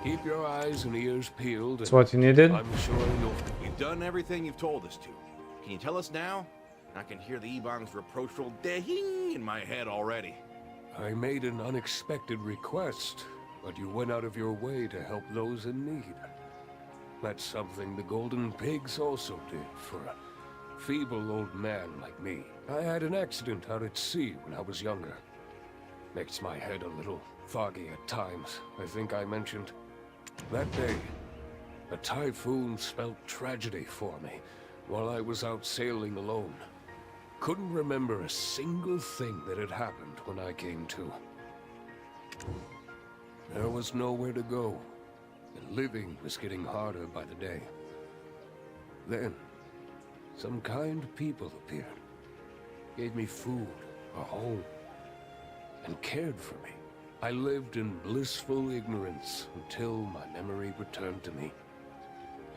Keep your eyes and ears peeled. That's what you needed? I'm sure you'll... We've done everything you've told us to. Can you tell us now? I can hear the Ebong's reproachful ding in my head already. I made an unexpected request, but you went out of your way to help those in need. That's something the Golden Pigs also did for a feeble old man like me. I had an accident out at sea when I was younger. Makes my head a little foggy at times. I think I mentioned. That day, a typhoon spelled tragedy for me while I was out sailing alone. Couldn't remember a single thing that had happened when I came to. There was nowhere to go, and living was getting harder by the day. Then, some kind people appeared, gave me food, a home, and cared for me. I lived in blissful ignorance until my memory returned to me,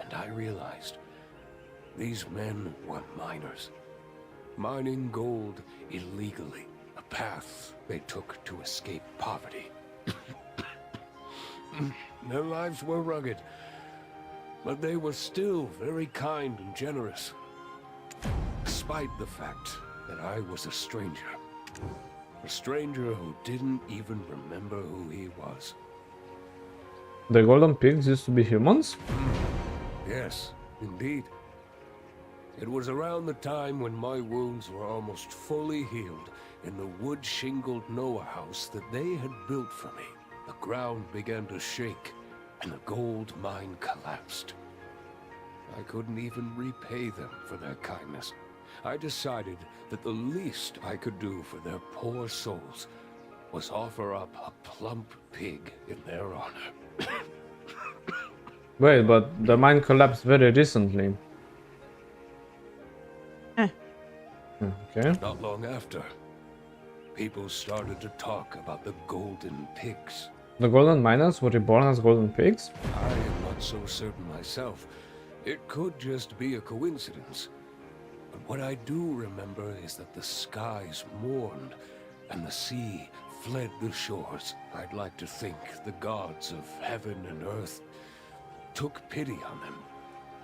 and I realized these men were miners. Mining gold illegally, a path they took to escape poverty. Their lives were rugged, but they were still very kind and generous, despite the fact that I was a stranger. A stranger who didn't even remember who he was. The Golden Pigs used to be humans? Yes, indeed. It was around the time when my wounds were almost fully healed in the wood-shingled Noah house that they had built for me. The ground began to shake, and the gold mine collapsed. I couldn't even repay them for their kindness. I decided that the least I could do for their poor souls was offer up a plump pig in their honor. Wait, but the mine collapsed very recently. Okay. Not long after, people started to talk about the golden pigs. The golden miners were reborn as golden pigs? I am not so certain myself. It could just be a coincidence. But what I do remember is that the skies mourned and the sea fled the shores. I'd like to think the gods of heaven and earth took pity on them,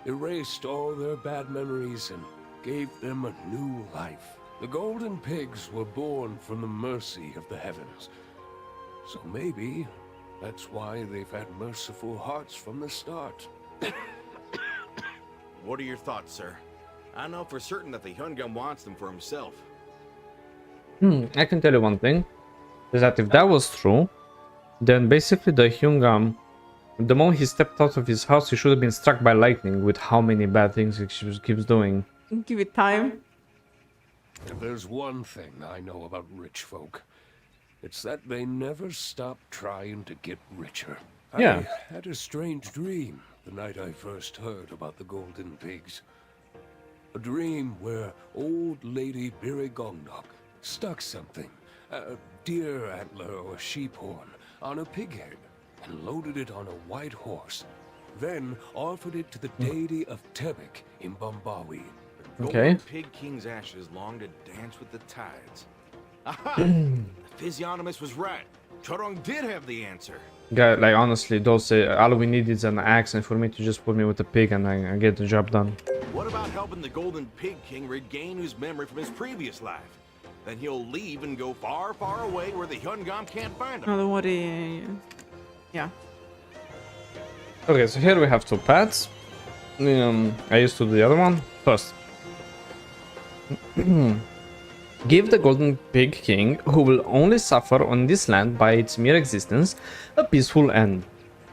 erased all their bad memories, and gave them a new life. The golden pigs were born from the mercy of the heavens. So maybe that's why they've had merciful hearts from the start. What are your thoughts, sir? I know for certain that the Hyungam wants them for himself. I can tell you one thing, is that if that was true, then basically the Hyungam, the moment he stepped out of his house, he should have been struck by lightning with how many bad things he keeps doing. Give it time. If there's one thing I know about rich folk, it's that they never stop trying to get richer. Yeah. I had a strange dream the night I first heard about the golden pigs. A dream where old lady Birigongdok stuck something, a deer antler or sheep horn, on a pig head and loaded it on a white horse, then offered it to the deity of Tebek in Bombawi. Okay. Golden Pig King's ashes long to dance with the tides. Aha! The physiognomist was right. Chorong did have the answer. Guy, like honestly, Dosa, all we need is an axe and for me to just put me with a pig and I get the job done. What about helping the Golden Pig King regain his memory from his previous life? Then he'll leave and go far, far away where the Hyungam can't find him. No, don't worry. Yeah. Okay, so here we have two paths. I used to do the other one first. Give the Golden Pig King, who will only suffer on this land by its mere existence, a peaceful end.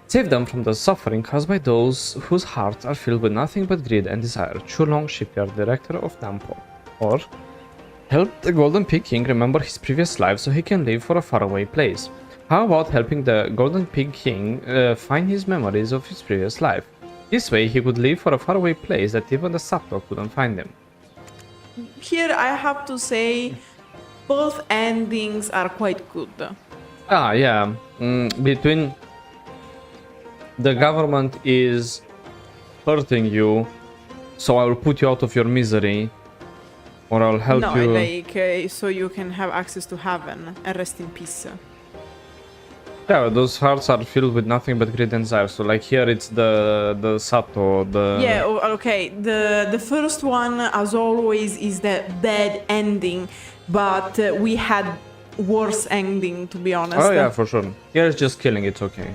Save them from the suffering caused by those whose hearts are filled with nothing but greed and desire. Chulong, Shipyard Director of Nampo. Or help the Golden Pig King remember his previous life so he can live for a faraway place. How about helping the Golden Pig King find his memories of his previous life? This way he could live for a faraway place that even the Sato couldn't find him. Here I have to say both endings are quite good. Ah, yeah. Between the government is hurting you, so I will put you out of your misery, or I'll help no, you. like so you can have access to heaven and rest in peace. Yeah, those hearts are filled with nothing but greed and desire. So like here it's the Sato, the... Yeah, okay. The first one, as always, is the bad ending, but we had worse ending, to be honest. Oh yeah, for sure. Here it's just killing, it's okay.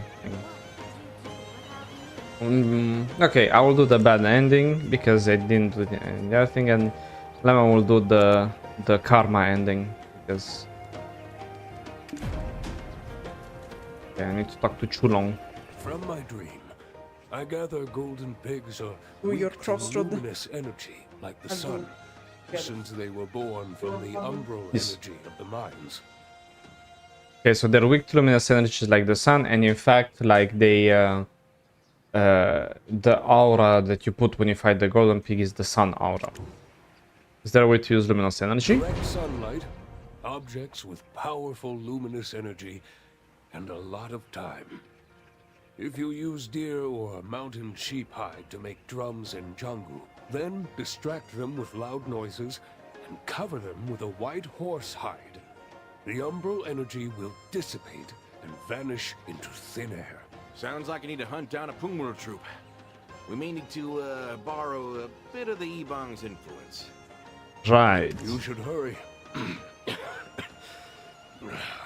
Okay, I will do the bad ending because I didn't do the other thing, and Lemon will do the karma ending because... I need to talk to Chulong. From my dream, I gather golden pigs are your weak to crossroad. luminous energy, like the sun, since they were born from the umbral Yes. energy of the mines. Okay, so they're weak to luminous energies like the sun, and in fact, like they, the aura that you put when you fight the golden pig is the sun aura. Is there a way to use luminous energy? Direct sunlight, objects with powerful luminous energy, and a lot of time. If you use deer or mountain sheep hide to make drums and jangu, then distract them with loud noises and cover them with a white horse hide, the umbral energy will dissipate and vanish into thin air. Sounds like I need to hunt down a Pumura troop. We may need to borrow a bit of the Ebong's influence. Right. You should hurry.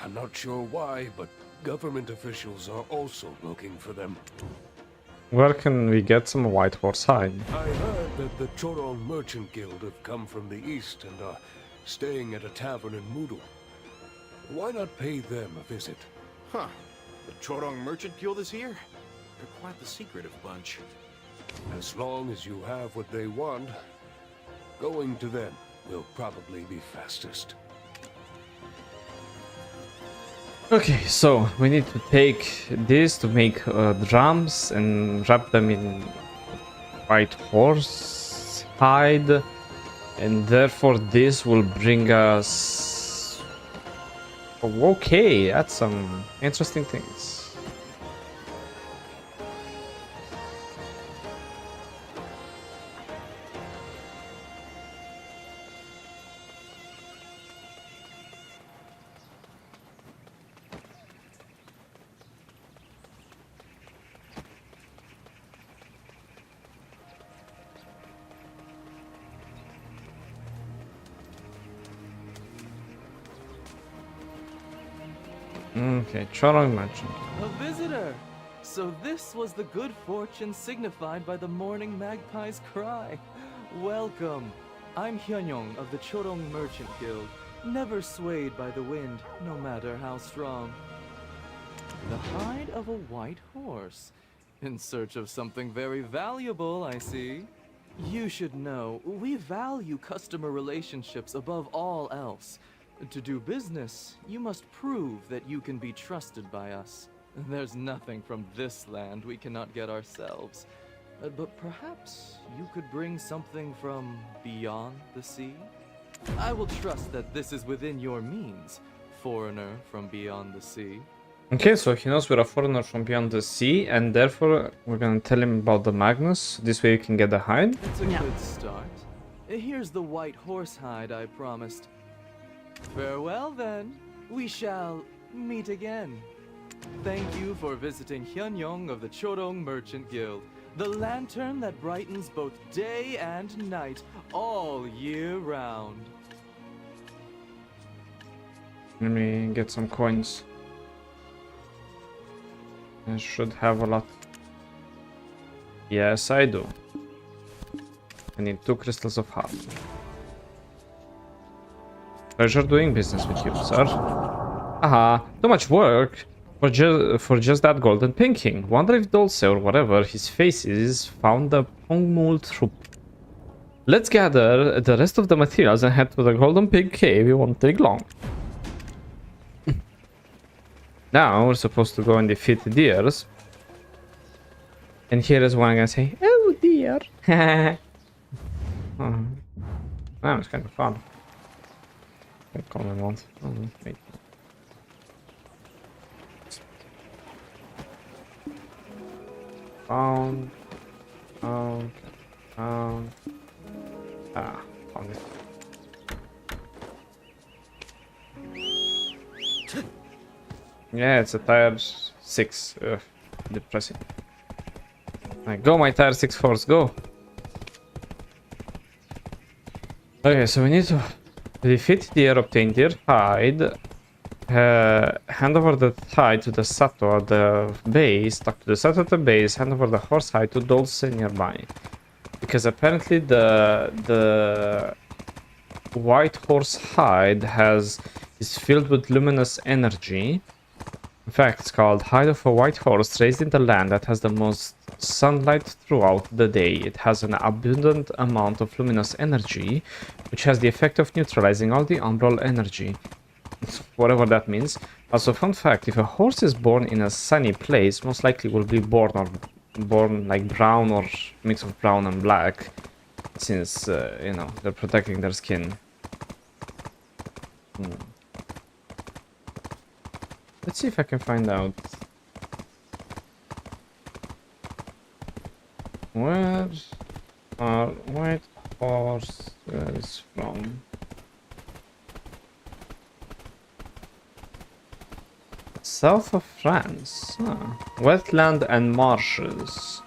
I'm not sure why, but government officials are also looking for them. Where can we get some white horse hide? I heard that the Chorong Merchant Guild have come from the east and are staying at a tavern in Mudu. Why not pay them a visit? Huh. The Chorong Merchant Guild is here? They're quite the secretive bunch. As long as you have what they want, going to them will probably be fastest. Okay, so we need to take this to make drums and wrap them in white horse hide, and therefore this will bring us... Oh, okay, that's some interesting things. Okay, Chorong Merchant. A visitor! So this was the good fortune signified by the morning magpie's cry. Welcome. I'm Hyunyong of the Chorong Merchant Guild, never swayed by the wind, no matter how strong. The hide of a white horse. In search of something very valuable, I see. You should know, we value customer relationships above all else. To do business, you must prove that you can be trusted by us. There's nothing from this land we cannot get ourselves. But perhaps you could bring something from beyond the sea? I will trust that this is within your means, foreigner from beyond the sea. Okay, so he knows we're a foreigner from beyond the sea, and therefore we're gonna tell him about the Magnus. This way you can get the hide. It's a good start. Here's the white horse hide I promised. Farewell then. We shall meet again. Thank you for visiting Hyunyong of the Chorong Merchant Guild, the lantern that brightens both day and night, all year round. Let me get some coins. I should have a lot. Yes, I do. I need 2 crystals of heart. Pleasure doing business with you, sir. Aha, too much work for just that golden pinking. Wonder if Dosa or whatever his face is found the Pongmul troop. Let's gather the rest of the materials and head to the golden pig cave. It won't take long. Now we're supposed to go and defeat the deers. And here is one gonna say, "Oh dear." Oh. That was kind of fun. I call them once. Oh, wait. Found. Found. Ah, found it. Yeah, it's a tier 6. Depressing. Right, go, my tier 6 force, go. Okay, so we need to defeat deer, obtain deer hide, hand over the hide to the Sato at the base, talk to the Sato at the base, hand over the horse hide to Dosa nearby. Because apparently the white horse hide is filled with luminous energy. In fact, it's called Hide of a White Horse raised in the land that has the most sunlight throughout the day. It has an abundant amount of luminous energy, which has the effect of neutralizing all the umbral energy. Whatever that means. Also, fun fact, if a horse is born in a sunny place, most likely will be born like brown or mix of brown and black, since, you know, they're protecting their skin. Let's see if I can find out where are white horses from. South of France. Wetland and marshes.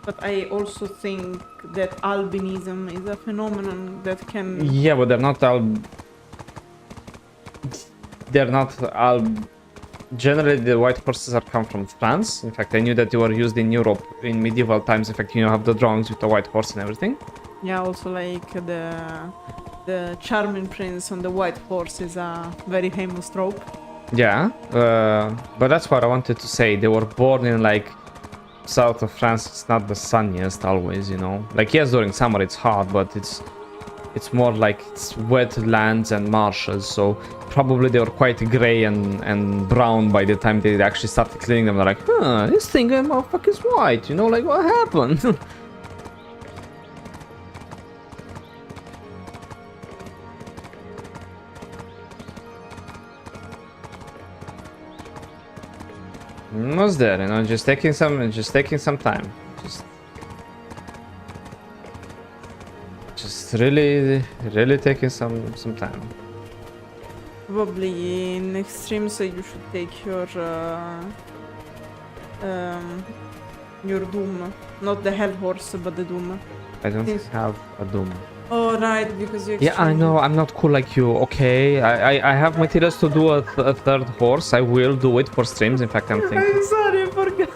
But I also think that albinism is a phenomenon that can... Yeah, but they're not generally the white horses are come from France. In fact, I knew that they were used in Europe in medieval times. In fact, you have the drawings with the white horse and everything. Yeah, also like the charming prince on the white horse is a very famous trope. Yeah, but that's what I wanted to say. They were born in like south of France. It's not the sunniest always, you know. Like, yes, during summer it's hot, but it's more like it's wetlands and marshes, so probably they were quite gray and brown by the time they actually started cleaning them. They're like, huh, this thing motherfucker is white, you know, like what happened? Almost there, you know, just taking some time. Just really taking some time. Probably in extremes you should take your doom, not the hell horse, but the doom. I don't have a doom. Oh, right, because you Yeah, I know. I'm not cool like you. Okay, I have materials to do a third horse. I will do it for streams. In fact, I'm thinking. I'm sorry, I forgot.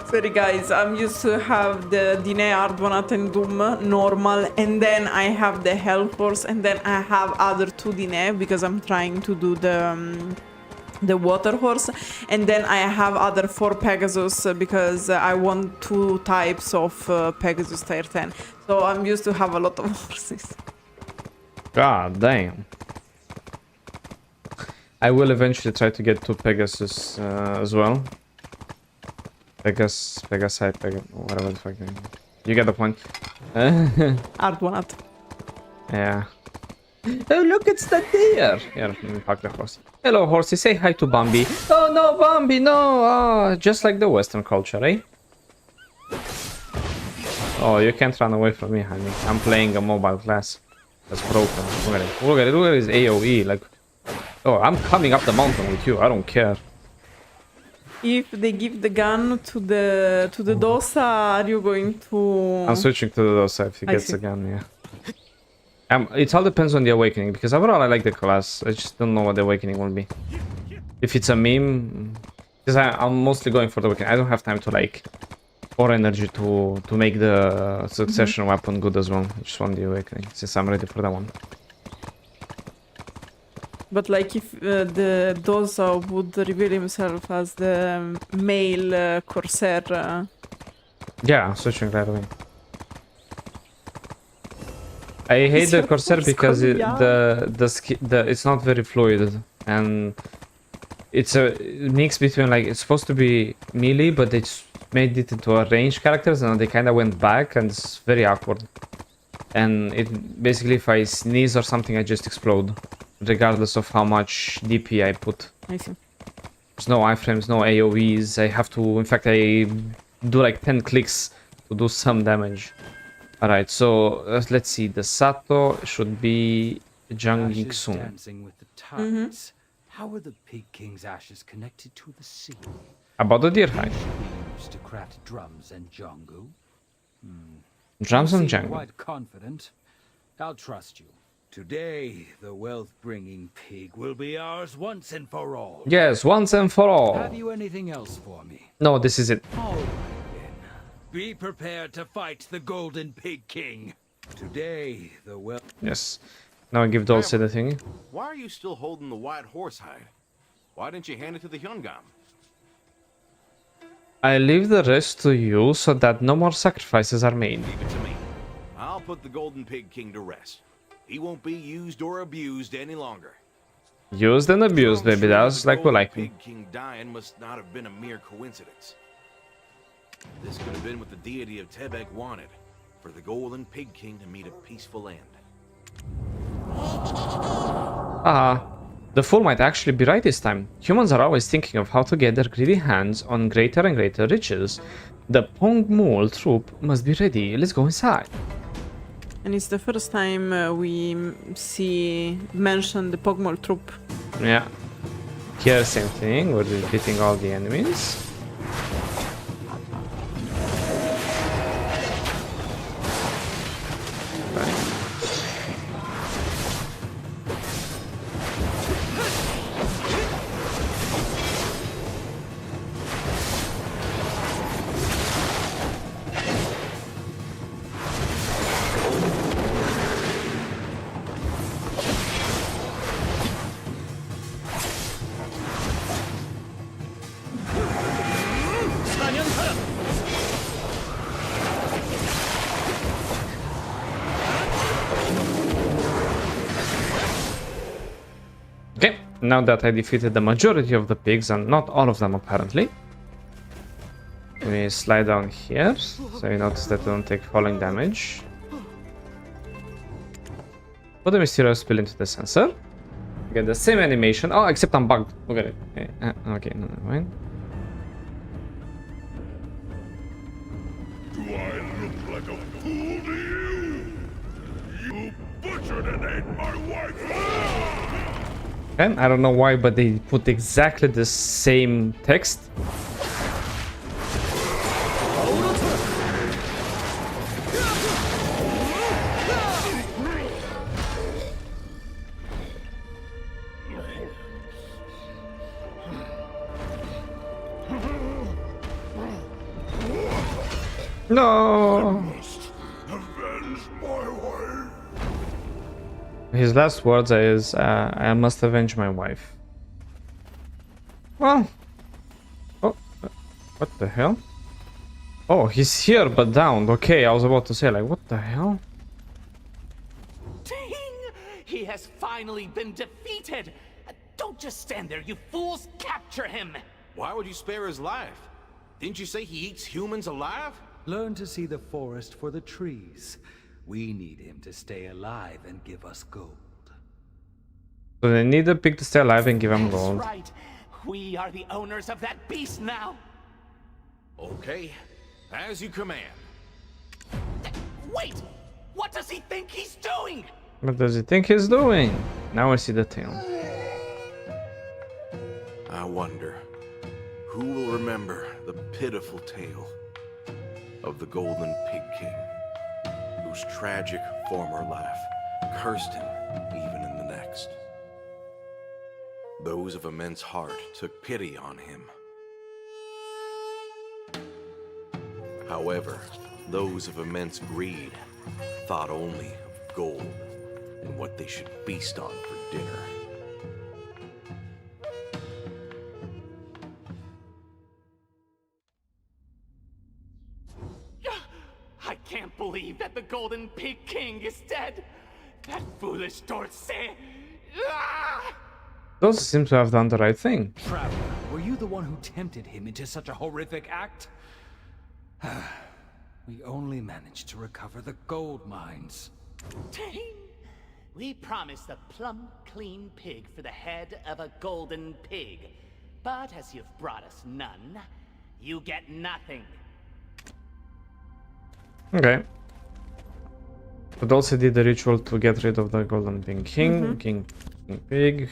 Sorry guys, I'm used to have the Dine Ardwanat and Doom normal, and then I have the Hell Force, and then I have other 2 Dine because I'm trying to do the Water Horse, and then I have other 4 Pegasus because I want 2 types of Pegasus tier 10. So I'm used to have a lot of horses. God damn. I will eventually try to get 2 Pegasus as well. Pegasi, whatever the fuck. You get the point. Ardwanat. Yeah. Oh, look, it's the deer. Here, let me park the horse. Hello, horsey. Say hi to Bambi. Oh, no, Bambi, no. Oh, just like the Western culture, eh? Oh, you can't run away from me, honey. I'm playing a mobile class. That's broken. Look at it. Look at it. Look at his AoE. Like, oh, I'm coming up the mountain with you. I don't care. If they give the gun to the Dosa, are you going to... I'm switching to the Dosa if he gets a gun, yeah. It all depends on the awakening, because overall I like the class. I just don't know what the awakening will be. If it's a meme, because I'm mostly going for the awakening. I don't have time to like pour energy to make the succession weapon good as well. I just want the awakening, since I'm ready for that one. But like if the Dosa would reveal himself as the male Corsair... Yeah, switching right away. I hate the Corsair because it's not very fluid, and it's a mix between like it's supposed to be melee, but they made it into a range characters, and they kind of went back, and it's very awkward. And it basically, if I sneeze or something, I just explode, regardless of how much DP I put. I see. There's no iframes, no AoEs. I have to, in fact, I do like 10 clicks to do some damage. Alright, so let's see. The Sato should be Janging soon. Dancing with the tides. How are the Pig King's ashes connected to the sea? About the deer hide. Used to craft drums and jangu. Drums and You seem jangu. quite confident. I'll trust you. Today, the wealth-bringing pig will be ours once and for all. Yes, once and for all. Have you anything else for me? No, this is it. All right, then. Be prepared to fight the Golden Pig King. Today, the Yes. Now I give Dulce the thing. Why are you still holding the white horse hide? Why didn't you hand it to the Hyungam? I leave the rest to you so that no more sacrifices are made. Leave it to me. I'll put the Golden Pig King to rest. He won't be used or abused any longer. Used and abused, baby. That's like we like. Pig King dying must not have been a mere coincidence. This could have been what the deity of Tebek wanted, for the Golden Pig King to meet a peaceful end. The fool might actually be right this time. Humans are always thinking of how to get their greedy hands on greater and greater riches. The Pongmul troop must be ready. Let's go inside. And it's the first time we mention the Pogmol troop. Yeah. Here, same thing. We're defeating all the enemies. Okay, now that I defeated the majority of the pigs, and not all of them apparently, we slide down here, so you notice that I don't take falling damage. Put the mysterious spill into the sensor. Get the same animation. Oh, except I'm bugged. Look at it. Okay, no, never mind. Do I look like a fool to you? You butchered and ate my wife! Okay, I don't know why, but they put exactly the same text. No! Avenge my wife. His last words is, I must avenge my wife. Well... Oh, what the hell? Oh, he's here but downed. Okay, I was about to say, like, what the hell? Ding! He has finally been defeated! Don't just stand there, you fools! Capture him! Why would you spare his life? Didn't you say he eats humans alive? Learn to see the forest for the trees. We need him to stay alive and give us gold. So they need a pig to stay alive and give him gold. That's right. We are the owners of that beast now. Okay, as you command. Wait! What does he think he's doing? What does he think he's doing? Now I see the tail. I wonder, who will remember the pitiful tale of the Golden Pig King, whose tragic former life cursed him even in the next? Those of immense heart took pity on him. However, those of immense greed thought only of gold and what they should feast on for dinner. I can't believe that the Golden Pig King is dead. That foolish Dorsey. Those seem to have done the right thing. Traveler, were you the one who tempted him into such a horrific act? We only managed to recover the gold mines. Dang! We promised a plump, clean pig for the head of a golden pig. But as you've brought us none, you get nothing. Okay. But also did the ritual to get rid of the Golden Pig King. King Pig.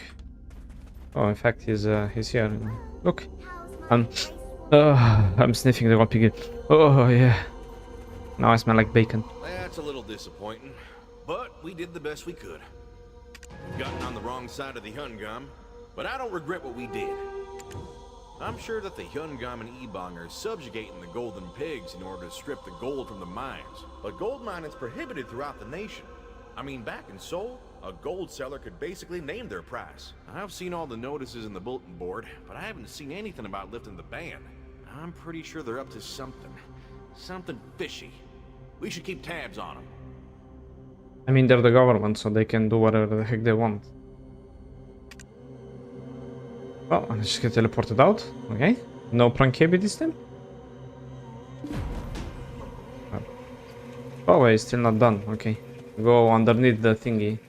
Oh, in fact, he's here. Look, I'm sniffing the Golden Pig. Oh yeah. Now I smell like bacon. That's a little disappointing, but we did the best we could. We've gotten on the wrong side of the Hyungam, but I don't regret what we did. I'm sure that the Hyungam and Ebong are subjugating the Golden Pigs in order to strip the gold from the mines. But gold mining is prohibited throughout the nation. I mean, back in Seoul, a gold seller could basically name their price. I've seen all the notices in the bulletin board, but I haven't seen anything about lifting the ban. I'm pretty sure they're up to something. Something fishy. We should keep tabs on them. I mean, they're the government, so they can do whatever the heck they want. Oh, I just get teleported out. Okay. No prank KB this time. Oh, wait, still not done. Okay. Go underneath the thingy.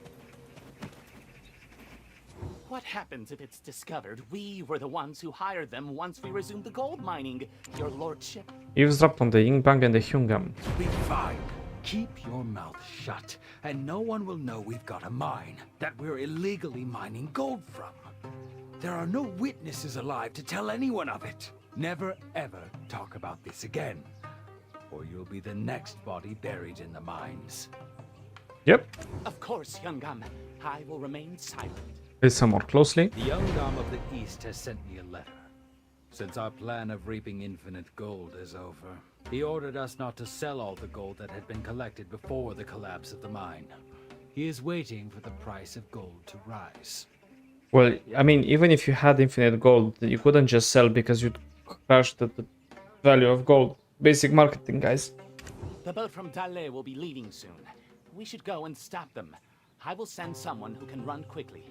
What happens if it's discovered we were the ones who hired them once we resumed the gold mining, your lordship? Eavesdrop on the Yingbang and the Hyungam. Be fine. Keep your mouth shut, and no one will know we've got a mine that we're illegally mining gold from. There are no witnesses alive to tell anyone of it. Never ever talk about this again, or you'll be the next body buried in the mines. Yep. Of course, Hyungam. I will remain silent. Listen more closely. The young Dom of the East has sent me a letter. Since our plan of reaping infinite gold is over, he ordered us not to sell all the gold that had been collected before the collapse of the mine. He is waiting for the price of gold to rise. Well, I mean, even if you had infinite gold, you couldn't just sell because you'd crash the value of gold. Basic marketing, guys. The boat from Dale will be leaving soon. We should go and stop them. I will send someone who can run quickly.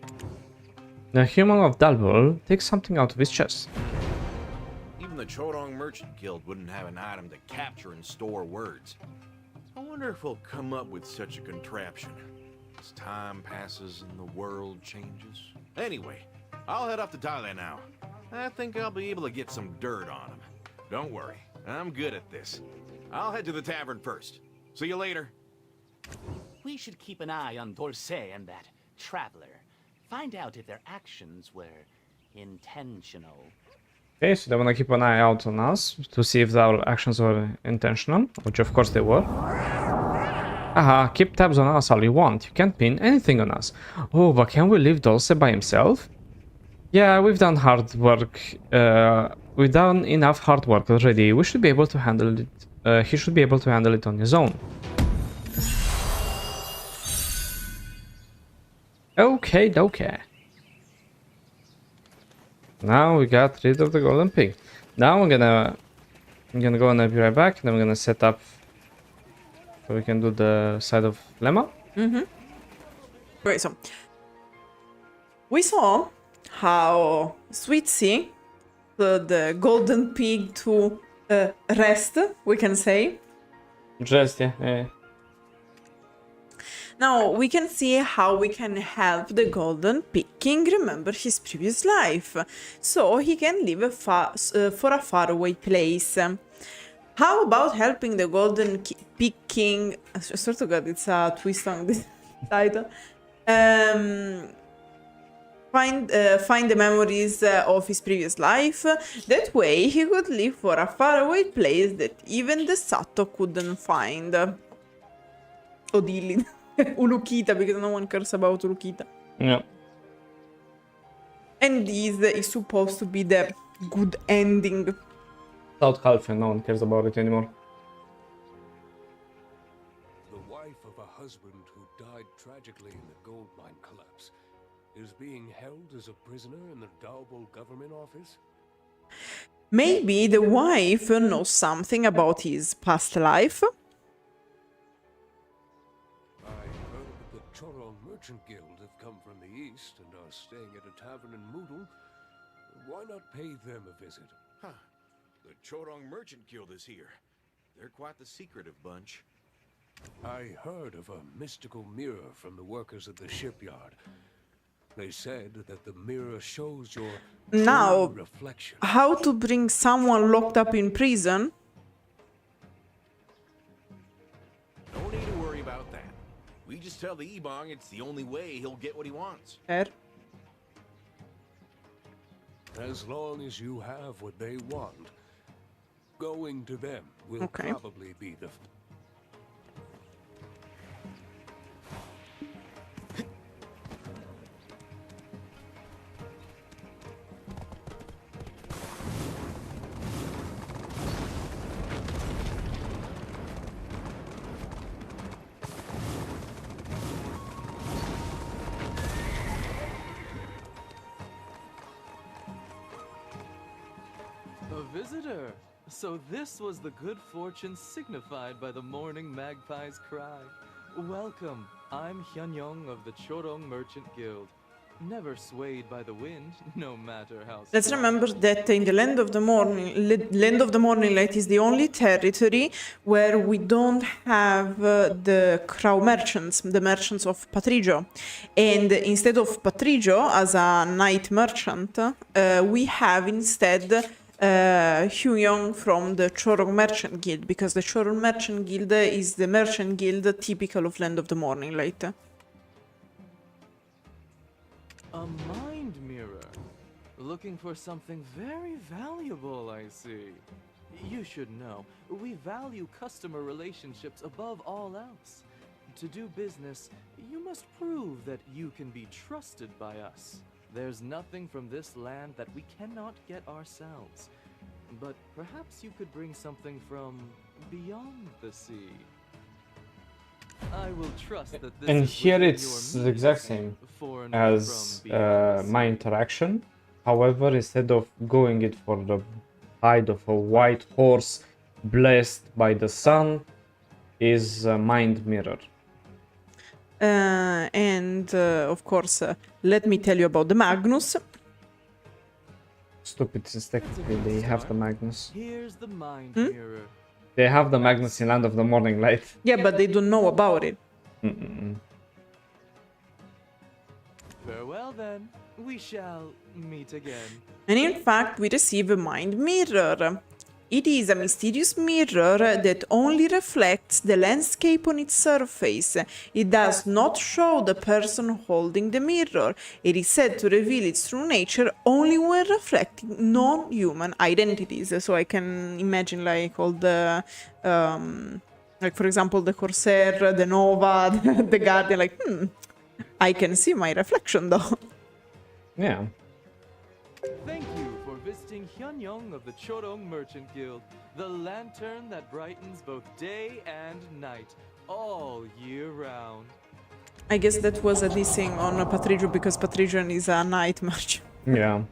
The human of Dalbol takes something out of his chest. Even the Chodong Merchant Guild wouldn't have an item to capture and store words. I wonder if we'll come up with such a contraption as time passes and the world changes. Anyway, I'll head off to Thailand now. I think I'll be able to get some dirt on him. Don't worry, I'm good at this. I'll head to the tavern first. See you later. We should keep an eye on Dorsey and that traveler. Find out if their actions were intentional. Okay, so they want to keep an eye out on us to see if our actions were intentional, which of course they were. Aha, keep tabs on us all you want. You can't pin anything on us. Oh, but can we leave Dosa by himself? Yeah, we've done hard work. We've done enough hard work already. We should be able to handle it he should be able to handle it on his own. Okay. Now we got rid of the golden pig. Now I'm gonna go and I'll be right back, and then we're gonna set up so we can do the side of Lemma. Okay, so we saw how Sweet Sea the golden pig to rest, we can say. Just yeah. Now we can see how we can help the golden pig king remember his previous life, so he can live for a faraway place. How about helping the golden pig king? I swear to God, it's a twist on this title. Find the memories of his previous life. That way he could live for a faraway place that even the Sato couldn't find. Odilin. Ulukita, because no one cares about Ulukita. Yeah. And this is supposed to be the good ending. South Halfin, no one cares about it anymore. The wife of a husband who died tragically in the gold mine collapse is being held as a prisoner in the Daobol government office? Maybe the wife knows something about his past life. The Chorong Merchant Guild have come from the east and are staying at a tavern in Moodle. Why not pay them a visit? Huh. The Chorong Merchant Guild is here. They're quite the secretive bunch. I heard of a mystical mirror from the workers at the shipyard. They said that the mirror shows your Now, reflection. how to bring someone locked up in prison? No need to worry about that. We just tell the Ebong it's the only way he'll get what he wants. As long as you have what they want, going to them will Okay. probably be the... A visitor! So this was the good fortune signified by the morning magpie's cry. Welcome, I'm Hyunyong of the Chorong Merchant Guild. Never swayed by the wind, no matter how Let's strong. remember that in the Land of the Morning Light is the only territory where we don't have the crow merchants, the merchants of Patrigio. And instead of Patrigio as a night merchant, we have instead Hyunyong from the Chorong Merchant Guild, because the Chorong Merchant Guild is the merchant guild typical of Land of the Morning Light. A mind mirror. Looking for something very valuable, I see. You should know, we value customer relationships above all else. To do business, you must prove that you can be trusted by us. There's nothing from this land that we cannot get ourselves. But perhaps you could bring something from beyond the sea. I will trust that this And is here within it's your the exact means, same foreigner as from beyond the sea. my interaction. However, instead of going it for the hide of a white horse blessed by the sun, is a mind mirror. And of course, let me tell you about the Magnus. Stupid, since technically they have the Magnus. Here's the mind mirror. They have the Magnus in Land of the Morning Light. Yeah, but they don't know about it. Farewell then. We shall meet again. And in fact, we receive a mind mirror. It is a mysterious mirror that only reflects the landscape on its surface. It does not show the person holding the mirror. It is said to reveal its true nature only when reflecting non-human identities. So I can imagine like all the, like for example, the Corsair, the Nova, the Guardian, like, I can see my reflection though. Yeah. Thank you for visiting Hyunyong of the Chorong Merchant Guild, the lantern that brightens both day and night, all year round. I guess that was a dissing on Patrigio because Patrigio is a night merchant. Yeah.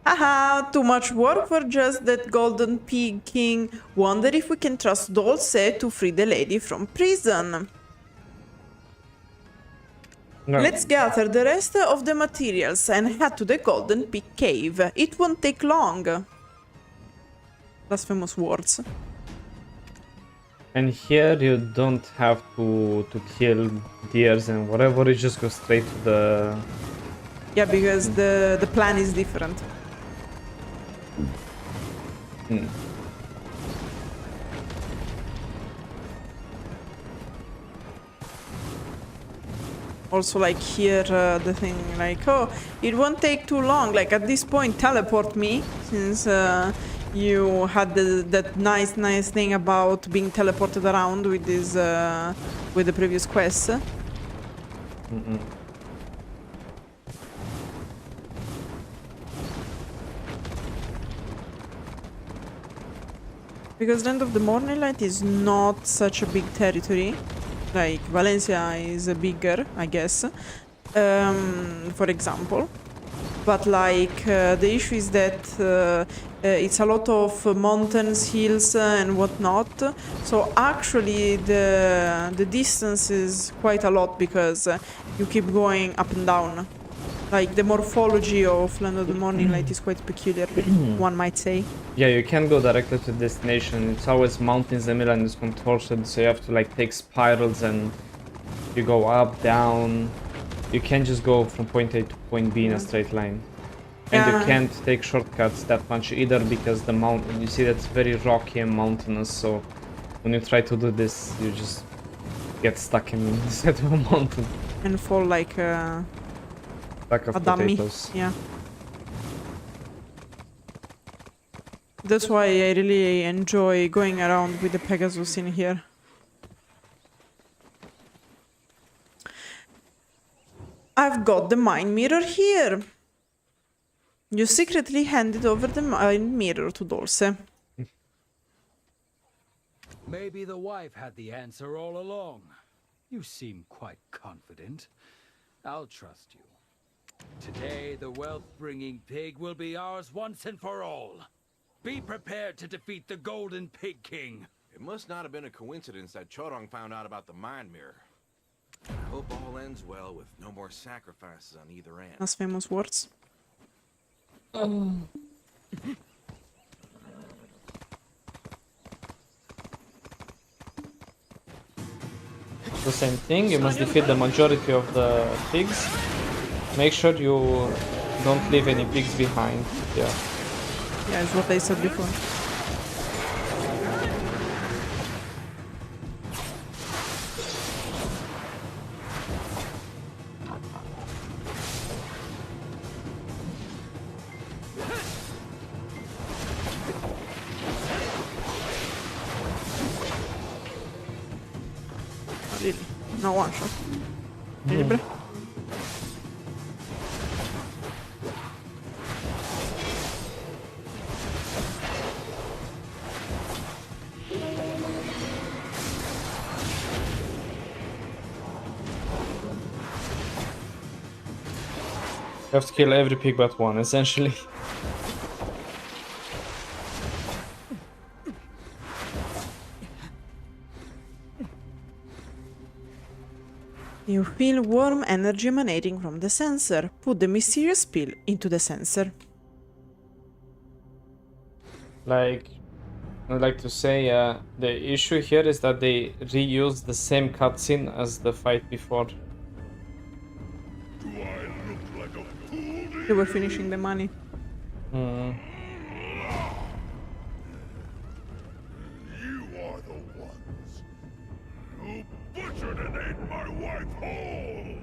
Haha, too much work for just that golden pig king. Wonder if we can trust Dulce to free the lady from prison. No. Let's gather the rest of the materials and head to the golden pig cave. It won't take long. Blasphemous words. And here you don't have to kill deers and whatever, you just go straight to the... Yeah, because the plan is different. Hmm. Also, like here, the thing, like, oh, it won't take too long. Like at this point, teleport me, since you had that nice thing about being teleported around with this, with the previous quest. Because Land of the Morning Light is not such a big territory. Like Valencia is bigger, I guess, for example. But like the issue is that it's a lot of mountains, hills, and whatnot. So actually, the distance is quite a lot because you keep going up and down. Like the morphology of Land of the Morning Light is quite peculiar, one might say. Yeah, you can't go directly to the destination. It's always mountains in the middle and it's contorted, so you have to like take spirals and you go up, down. You can't just go from point A to point B in a straight line. And you can't take shortcuts that much either because the mountain, you see, that's very rocky and mountainous, so when you try to do this, you just get stuck in the side of a mountain. And fall like Sack of a dummy. potatoes. Yeah. That's why I really enjoy going around with the Pegasus in here. I've got the mind mirror here. You secretly handed over the mind mirror to Dulce. Maybe the wife had the answer all along. You seem quite confident. I'll trust you. Today, the wealth-bringing pig will be ours once and for all. Be prepared to defeat the Golden Pig King. It must not have been a coincidence that Chorong found out about the mind mirror. I hope all ends well with no more sacrifices on either end. Blasphemous words. The same thing, you must defeat the majority of the pigs. Make sure you don't leave any pigs behind. Yeah. Yeah, it's what I said before. Really? No one shot. Really, bro? You have to kill every pig but one, essentially. You feel warm energy emanating from the sensor. Put the mysterious pill into the sensor. Like, I'd like to say, the issue here is that they reused the same cutscene as the fight before. They were finishing the money. Hmm. You are the ones who butchered and ate my wife whole.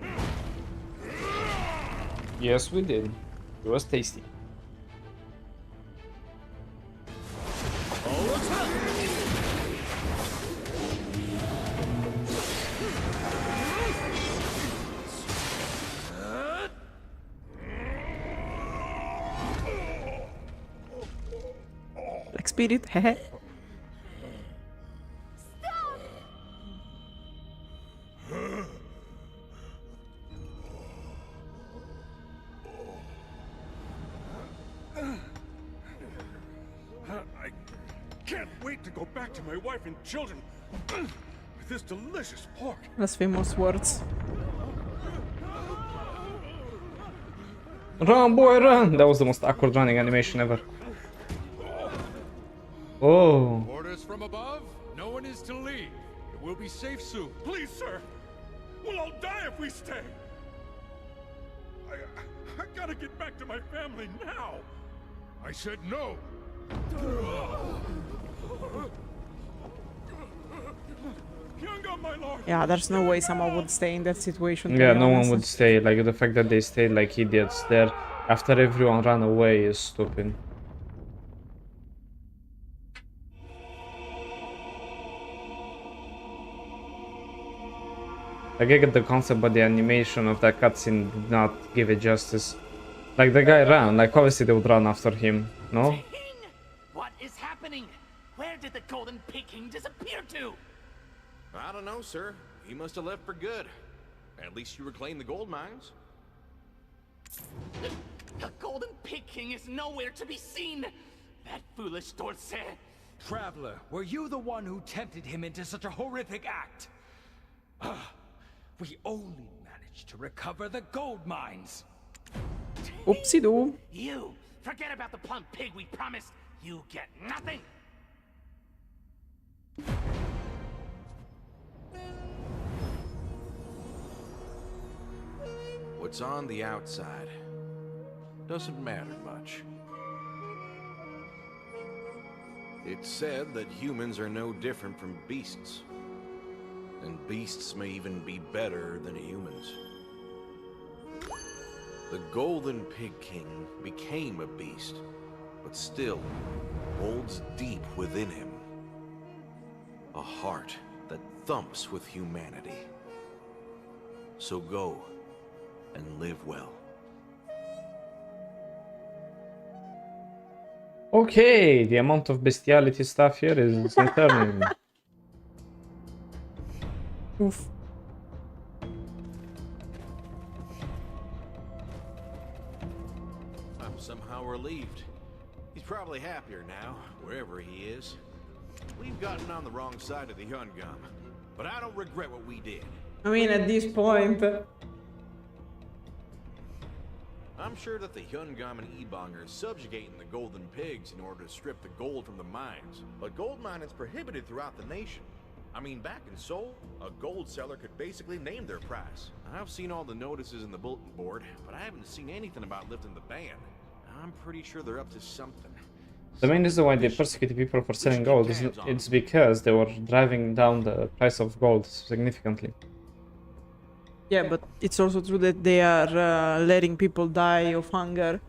Yes, we did. It was tasty. spirit. I can't wait to go back to my wife and children with this delicious pork. Blasphemous words. Run, boy, run! That was the most awkward running animation ever. Oh. Orders from above. No one is to leave. It will be safe soon. Please, sir. We'll all die if we stay. I gotta get back to my family now. I said no. Hyunga, my lord. Yeah, there's no way someone would stay in that situation. To Yeah, be no one honest. would stay. Like, the fact that they stayed like idiots there after everyone ran away is stupid. Like, I get the concept, but the animation of that cutscene did not give it justice. Like, the guy ran. Like, obviously they would run after him, no? What is happening? Where did the Golden Pig King disappear to? I don't know, sir. He must have left for good. At least you reclaimed the gold mines. The Golden Pig King is nowhere to be seen. That foolish Dosa. Traveler, were you the one who tempted him into such a horrific act? We only managed to recover the gold mines. Oopsie-doo. You forget about the plump pig we promised. You get nothing. What's on the outside doesn't matter much. It's said that humans are no different from beasts. And beasts may even be better than humans. The Golden Pig King became a beast, but still holds deep within him a heart that thumps with humanity. So go and live well. Okay, the amount of bestiality stuff here is concerning. Oof. I'm somehow relieved. He's probably happier now, wherever he is. We've gotten on the wrong side of the Hyungam, but I don't regret what we did. I mean, at this point. I'm sure that the Hyungam and Ebong are subjugating the Golden Pigs in order to strip the gold from the mines. But gold mining is prohibited throughout the nation. I mean, back in Seoul, a gold seller could basically name their price. I've seen all the notices in the bulletin board, but I haven't seen anything about lifting the ban. I'm pretty sure they're up to something. The main reason why they persecuted people for selling gold is it's because they were driving down the price of gold significantly. Yeah, but it's also true that they are letting people die of hunger,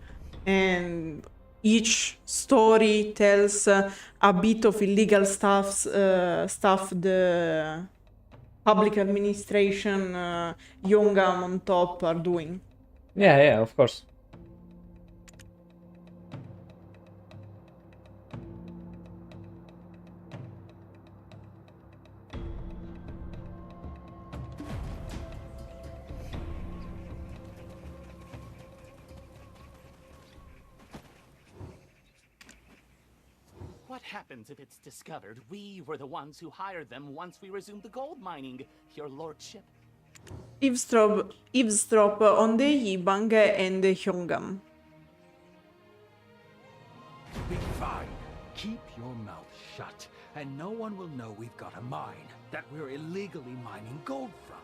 and each story tells a bit of illegal stuff the public administration, Hyungam on top, are doing. Yeah, of course. What happens if it's discovered we were the ones who hired them once we resumed the gold mining, your lordship? Eavesdrop on the Yibang and the Hyungam. Be fine. Keep your mouth shut, and no one will know we've got a mine that we're illegally mining gold from.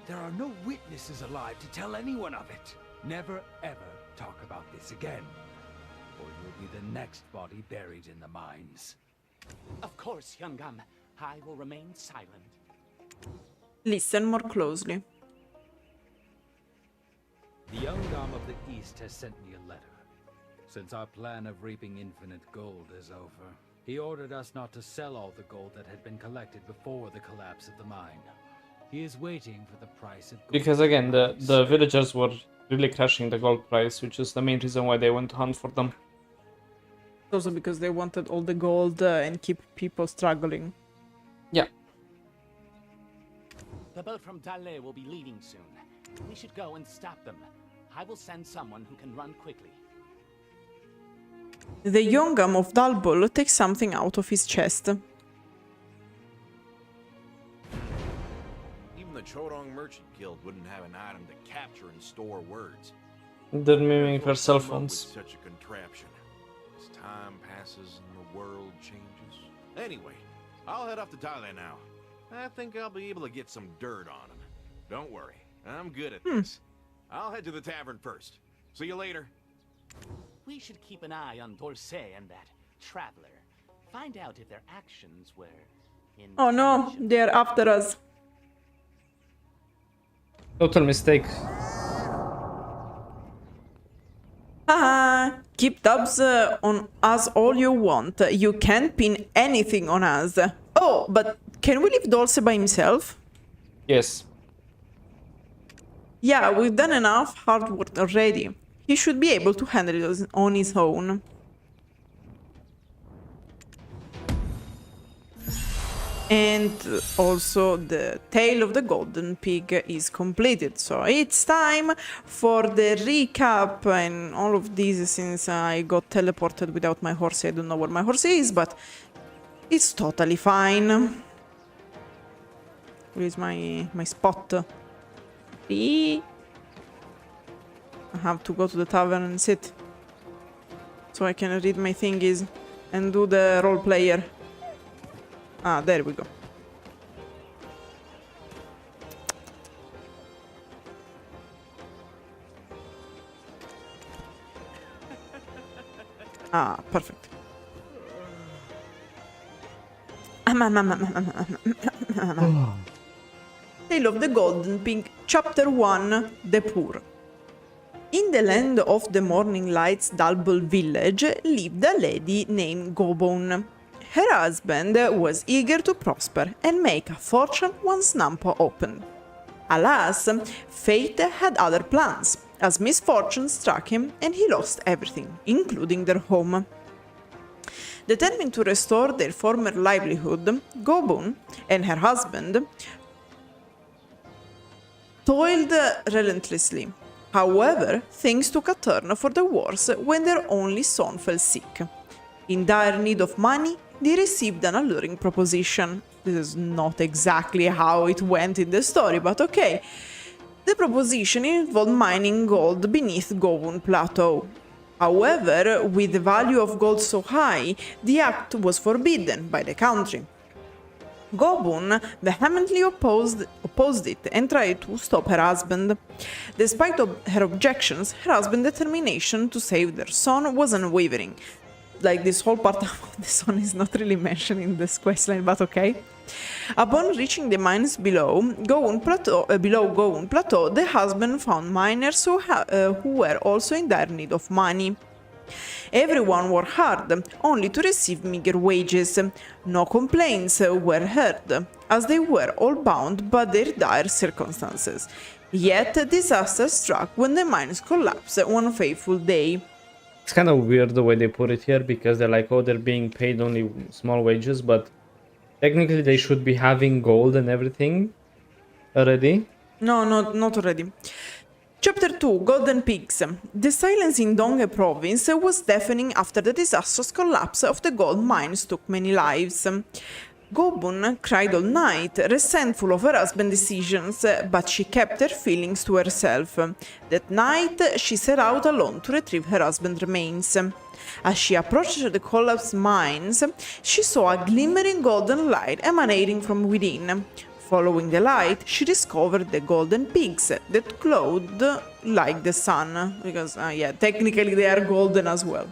There are no witnesses alive to tell anyone of it. Never ever talk about this again, or you'll be the next body buried in the mines. Of course, Hyungam. I will remain silent. Listen more closely. The Hyungam of the East has sent me a letter. Since our plan of reaping infinite gold is over, he ordered us not to sell all the gold that had been collected before the collapse of the mine. He is waiting for the price of gold. Because again, the villagers were really crashing the gold price, which is the main reason why they went to hunt for them. Also because they wanted all the gold and keep people struggling. Yeah. The boat from Dale will be leaving soon. We should go and stop them. I will send someone who can run quickly. The Yongam of Dalbol takes something out of his chest. Even the Chodong Merchant Guild wouldn't have an item to capture and store words. They're miming for cell Come up with phones. Such a contraption. As time passes and the world changes. Anyway, I'll head off to Thailand now. I think I'll be able to get some dirt on him. Don't worry, I'm good at this. I'll head to the tavern first. See you later. We should keep an eye on Dorsey and that traveler. Find out if their actions were in. Oh no, they're after us. Total mistake. Haha, keep tabs on us all you want. You can't pin anything on us. Oh, but can we leave Dulce by himself? Yes. Yeah, we've done enough hard work already. He should be able to handle it on his own. And also the Tale of the Golden Pig is completed. So it's time for the recap and all of these, since I got teleported without my horse. I don't know where my horse is, but it's totally fine. Where is my spot? I have to go to the tavern and sit, so I can read my thingies and do the role player. Ah, there we go. Ah, perfect. Tale of the Golden Pig, Chapter 1, The Poor. In the land of the Morning Lights Dalbol village lived a lady named Gobone. Her husband was eager to prosper and make a fortune once Nampo opened. Alas, fate had other plans, as misfortune struck him and he lost everything, including their home. Determined to restore their former livelihood, Gobun and her husband toiled relentlessly. However, things took a turn for the worse when their only son fell sick. In dire need of money, they received an alluring proposition. This is not exactly how it went in the story, but okay. The proposition involved mining gold beneath Govun Plateau. However, with the value of gold so high, the act was forbidden by the country. Gobun vehemently opposed it and tried to stop her husband. Despite her objections, her husband's determination to save their son was unwavering. Like, this whole part of the son is not really mentioned in this questline, but okay. Upon reaching the mines below Govun Plateau, the husband found miners who were also in dire need of money. Everyone worked hard, only to receive meager wages. No complaints were heard, as they were all bound by their dire circumstances. Yet disaster struck when the mines collapsed one fateful day. It's kind of weird the way they put it here, because they're like, oh, they're being paid only small wages, but technically they should be having gold and everything already. No, not already. Chapter 2, Golden Pigs. The silence in Donghae province was deafening after the disastrous collapse of the gold mines took many lives. Gobun cried all night, resentful of her husband's decisions, but she kept her feelings to herself. That night, she set out alone to retrieve her husband's remains. As she approached the collapsed mines, she saw a glimmering golden light emanating from within. Following the light, she discovered the golden pigs that glowed like the sun, because, yeah, technically they are golden as well.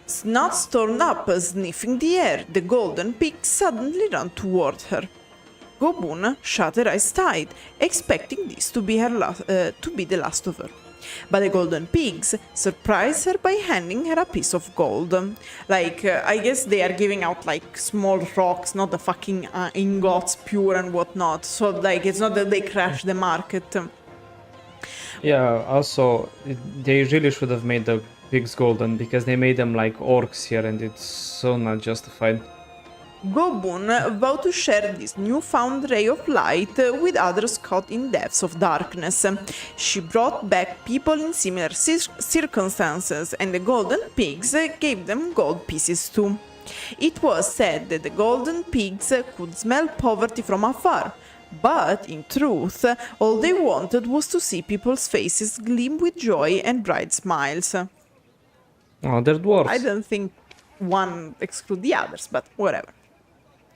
Snot stormed up, sniffing the air. The golden pig suddenly ran toward her. Gobun shut her eyes tight, expecting this to be the last of her. But the golden pigs surprised her by handing her a piece of gold. Like, I guess they are giving out, like, small rocks, not the fucking ingots, pure and whatnot. So, like, it's not that they crash the market. Yeah, also, they really should have made the pigs golden because they made them like orcs here and it's so not justified. Gobun vowed to share this newfound ray of light with others caught in depths of darkness. She brought back people in similar circumstances, and the golden pigs gave them gold pieces too. It was said that the golden pigs could smell poverty from afar, but in truth, all they wanted was to see people's faces gleam with joy and bright smiles. Oh, they're dwarves. I don't think one exclude the others, but whatever.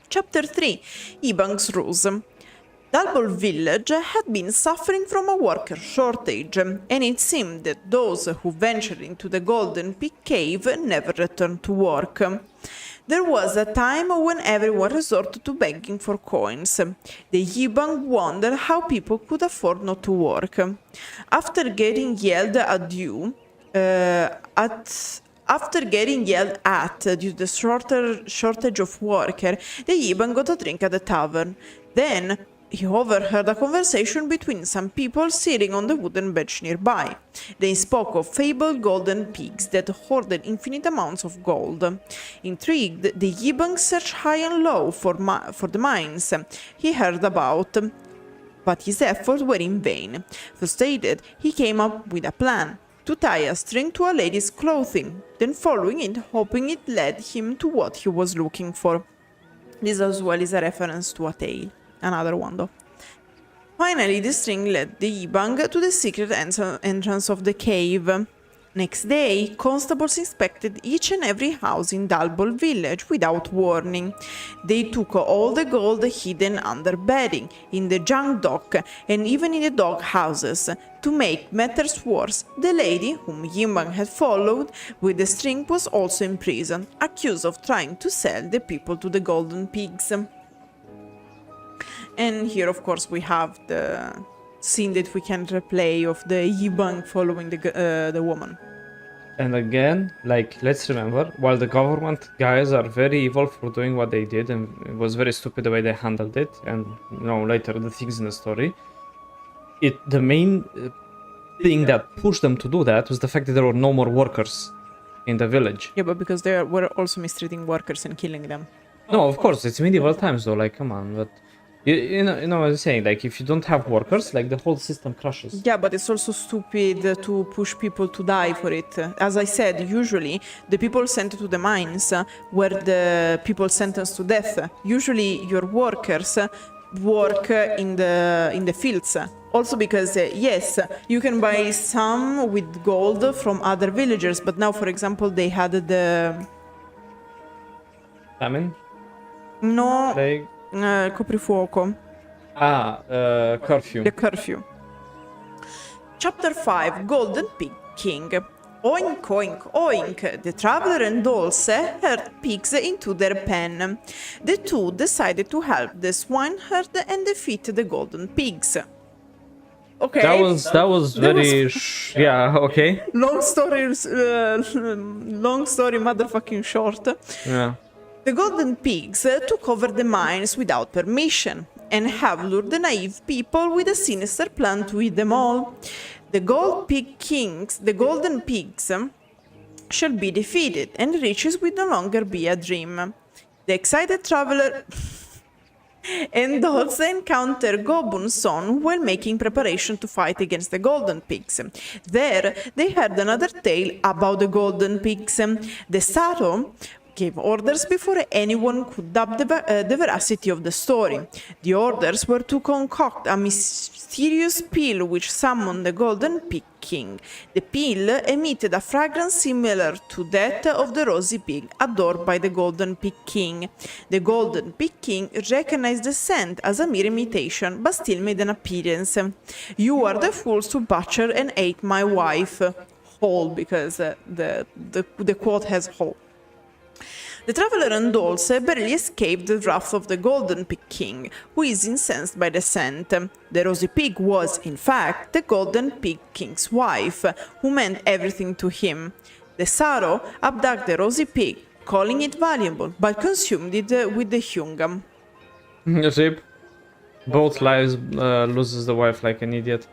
Chapter 3: Ibang's Ruse. Dalbol village had been suffering from a worker shortage, and it seemed that those who ventured into the Golden Pig Cave never returned to work. There was a time when everyone resorted to begging for coins. The Yibang wondered how people could afford not to work. After getting yelled at due to the shortage of worker, the Yibang got a drink at the tavern. Then he overheard a conversation between some people sitting on the wooden bench nearby. They spoke of fabled golden pigs that hoarded infinite amounts of gold. Intrigued, the Yibang searched high and low for the mines he heard about, but his efforts were in vain. Frustrated, he came up with a plan: to tie a string to a lady's clothing, then following it, hoping it led him to what he was looking for. This as well is a reference to a tale. Another one though. Finally, the string led the Yibang to the secret entrance of the cave. Next day, constables inspected each and every house in Dalbol village without warning. They took all the gold hidden under bedding, in the junk dock, and even in the dog houses. To make matters worse, the lady whom Yibang had followed with the string was also in prison, accused of trying to sell the people to the golden pigs. And here, of course, we have the scene that we can replay of the Yibang following the woman. And again, like, let's remember, while the government guys are very evil for doing what they did, and it was very stupid the way they handled it, and, you know, later the things in the story, the main thing that pushed them to do that was the fact that there were no more workers in the village. Yeah, but because they were also mistreating workers and killing them. No, of course, it's medieval times though, like, come on, but... You know what I'm saying, like, if you don't have workers, like, the whole system crashes. Yeah, but it's also stupid to push people to die for it. As I said, usually the people sent to the mines were the people sentenced to death. Usually your workers work in the fields. Also because, yes, you can buy some with gold from other villagers, but now, for example, they had the... Famine? No... Plague? Coprifuoco. Curfew. The curfew. Chapter 5: Golden Pig King. Oink, oink, oink. The traveler and Dosa herd pigs into their pen. The two decided to help the swineherd and defeat the golden pigs. Okay. That was very yeah, okay. Long story motherfucking short. Yeah. The golden pigs took over the mines without permission and have lured the naive people with a sinister plan to eat them all. The golden pigs shall be defeated and riches will no longer be a dream. The excited traveler and Dosa encounter Gobun's son while making preparation to fight against the golden pigs. There, they heard another tale about the golden pigs. The Sato gave orders before anyone could doubt the veracity of the story. The orders were to concoct a mysterious pill which summoned the Golden Pig King. The pill emitted a fragrance similar to that of the rosy pig adored by the Golden Pig King. The Golden Pig King recognized the scent as a mere imitation, but still made an appearance. "You are the fools who butchered and ate my wife." Whole, because the quote has whole. The traveler and Dosa barely escaped the wrath of the Golden Pig King, who is incensed by the scent. The rosy pig was, in fact, the Golden Pig King's wife, who meant everything to him. The Saro abducted the rosy pig, calling it valuable, but consumed it with the Hyungam. Rip. Both lives loses the wife like an idiot.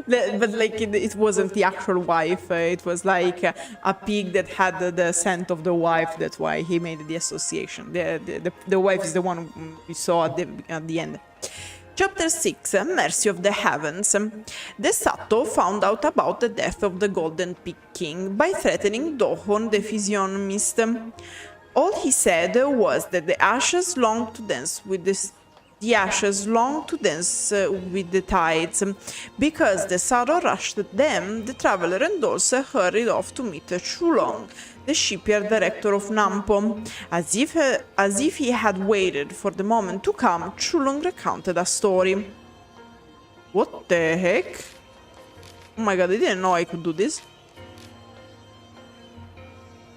But like it wasn't the actual wife. It was like a pig that had the scent of the wife. That's why he made the association. The wife is the one we saw at the end. Chapter 6, Mercy of the Heavens. The Sato found out about the death of the Golden Pig King by threatening Dohon, the physiognomist. All he said was that the ashes long to dance with the tides. Because the Sato rushed them, the traveler and Dosa hurried off to meet Chulong, the shipyard director of Nampo. As if he had waited for the moment to come, Chulong recounted a story. What the heck? Oh my god, I didn't know I could do this.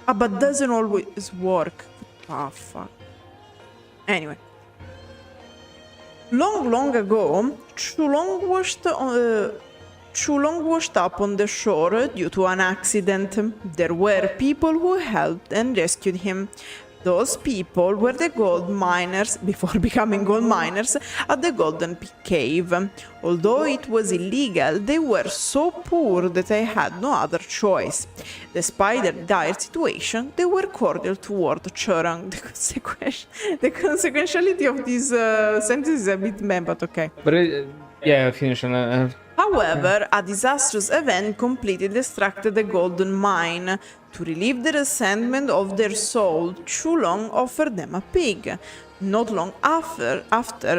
Ah, but doesn't always work. Ah, fuck. Anyway. Long ago, Chulong washed up on the shore due to an accident. There were people who helped and rescued him. Those people were the gold miners, before becoming gold miners, at the Golden Pig Cave. Although it was illegal, they were so poor that they had no other choice. Despite their dire situation, they were cordial toward Churang. The consequentiality of this sentence is a bit meh, but okay. But yeah, finish on However, a disastrous event completely distracted the golden mine. To relieve the resentment of their soul, Chulong offered them a pig. Not long after,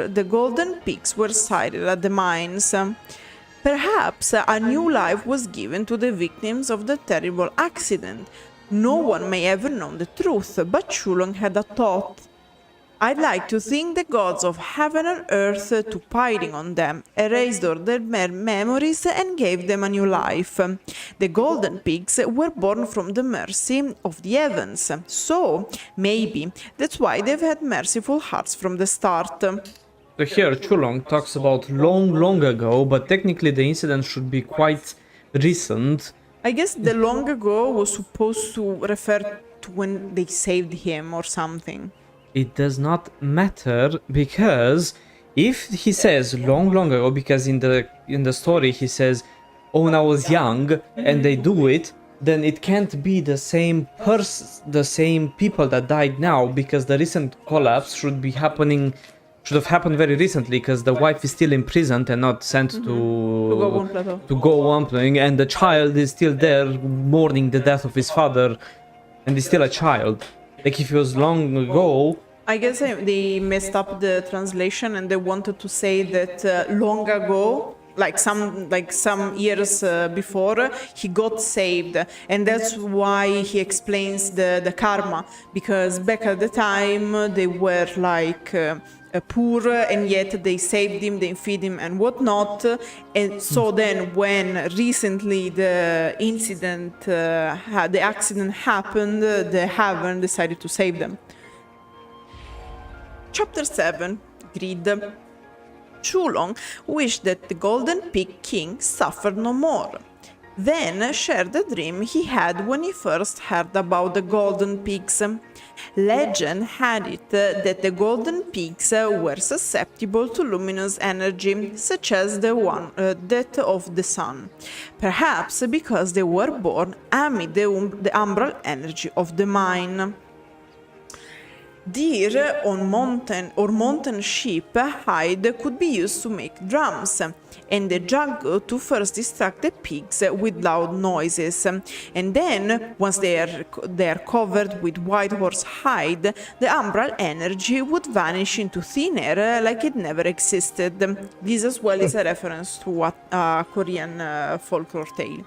the golden pigs were sighted at the mines. Perhaps a new life was given to the victims of the terrible accident. No one may ever know the truth, but Chulong had a thought. I'd like to think the gods of heaven and earth took pity on them, erased all their memories and gave them a new life. The golden pigs were born from the mercy of the heavens, so maybe that's why they've had merciful hearts from the start. So here Chulong talks about long ago, but technically the incident should be quite recent. I guess the long ago was supposed to refer to when they saved him or something. It does not matter, because if he says long ago, because in the story he says, oh, when I was young, and they do it, then it can't be the same people that died now, because the recent collapse should have happened very recently, because the wife is still imprisoned and not sent to go on playing, and the child is still there mourning the death of his father, and he's still a child. Like, if it was long ago... I guess they messed up the translation and they wanted to say that long ago, like some years before, he got saved. And that's why he explains the karma. Because back at the time, they were like... poor, and yet they saved him, they feed him and whatnot. And so then when recently the accident happened, the heaven decided to save them. Chapter 7, Greed. Chulong wished that the Golden Pig King suffered no more. Then shared the dream he had when he first heard about the golden pigs. Legend had it that the golden pigs were susceptible to luminous energy, such as that of the sun, perhaps because they were born amid the umbral energy of the mine. Deer or mountain sheep hide could be used to make drums, and the juggle to first distract the pigs with loud noises, and then, once they are covered with white horse hide, the umbral energy would vanish into thin air like it never existed. This as well is a reference to a Korean folklore tale.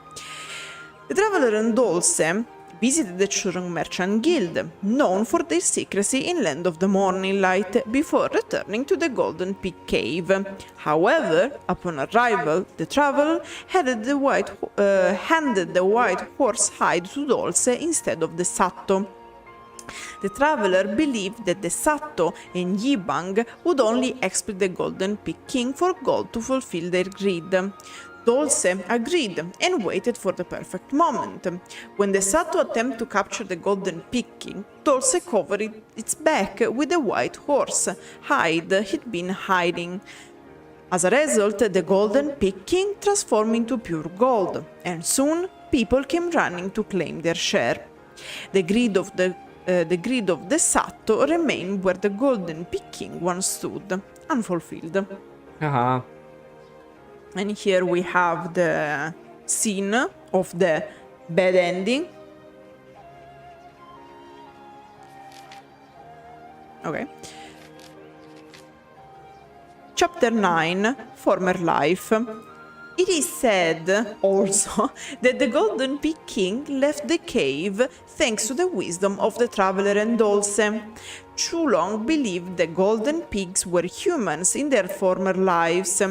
The traveler and Dosa visited the Churang Merchant Guild, known for their secrecy in Land of the Morning Light, before returning to the Golden Pig Cave. However, upon arrival, the traveler handed the white horse hide to Dosa instead of the Sato. The traveler believed that the Sato and Yibang would only exploit the Golden Pig King for gold to fulfill their greed. Dosa agreed and waited for the perfect moment. When the Sato attempted to capture the Golden Pig King, Dosa covered its back with the white horse hide he'd been hiding. As a result, the Golden Pig King transformed into pure gold, and soon people came running to claim their share. The greed of the Sato remained where the Golden Pig King once stood, unfulfilled. Uh-huh. And here we have the scene of the bad ending. Okay. Chapter 9, Former Life. It is said also that the Golden Pig King left the cave thanks to the wisdom of the traveler and Dosa. Chulong believed the golden pigs were humans in their former lives.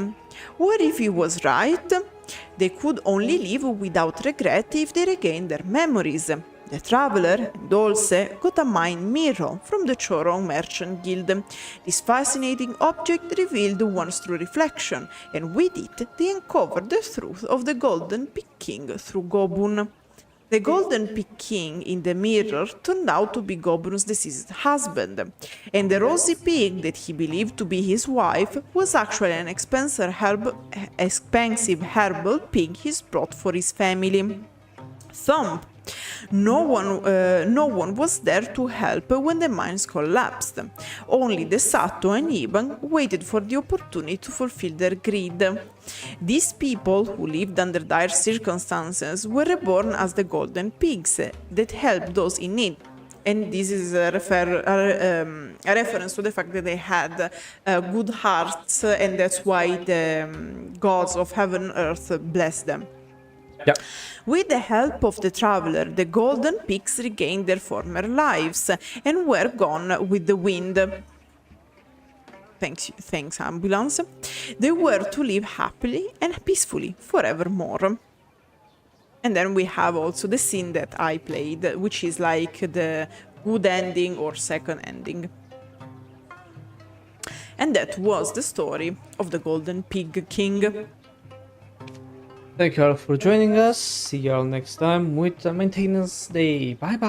What if he was right? They could only live without regret if they regained their memories. The traveler and Dolce got a mind mirror from the Chorong Merchant Guild. This fascinating object revealed one's true reflection, and with it they uncovered the truth of the Golden Pig King through Gobun. The Golden Pig King in the mirror turned out to be Gobun's deceased husband, and the rosy pig that he believed to be his wife was actually an expensive herbal pig he's brought for his family. Thump. No one was there to help when the mines collapsed. Only the Sato and Iban waited for the opportunity to fulfill their greed. These people, who lived under dire circumstances, were reborn as the Golden Pigs that helped those in need. And this is a reference to the fact that they had good hearts, and that's why the gods of heaven and earth blessed them. Yep. With the help of the traveler, the Golden Pigs regained their former lives and were gone with the wind. Thanks, ambulance. They were to live happily and peacefully forevermore. And then we have also the scene that I played, which is like the good ending or second ending. And that was the story of the Golden Pig King. Thank you all for joining us. See you all next time with Maintenance Day. Bye bye.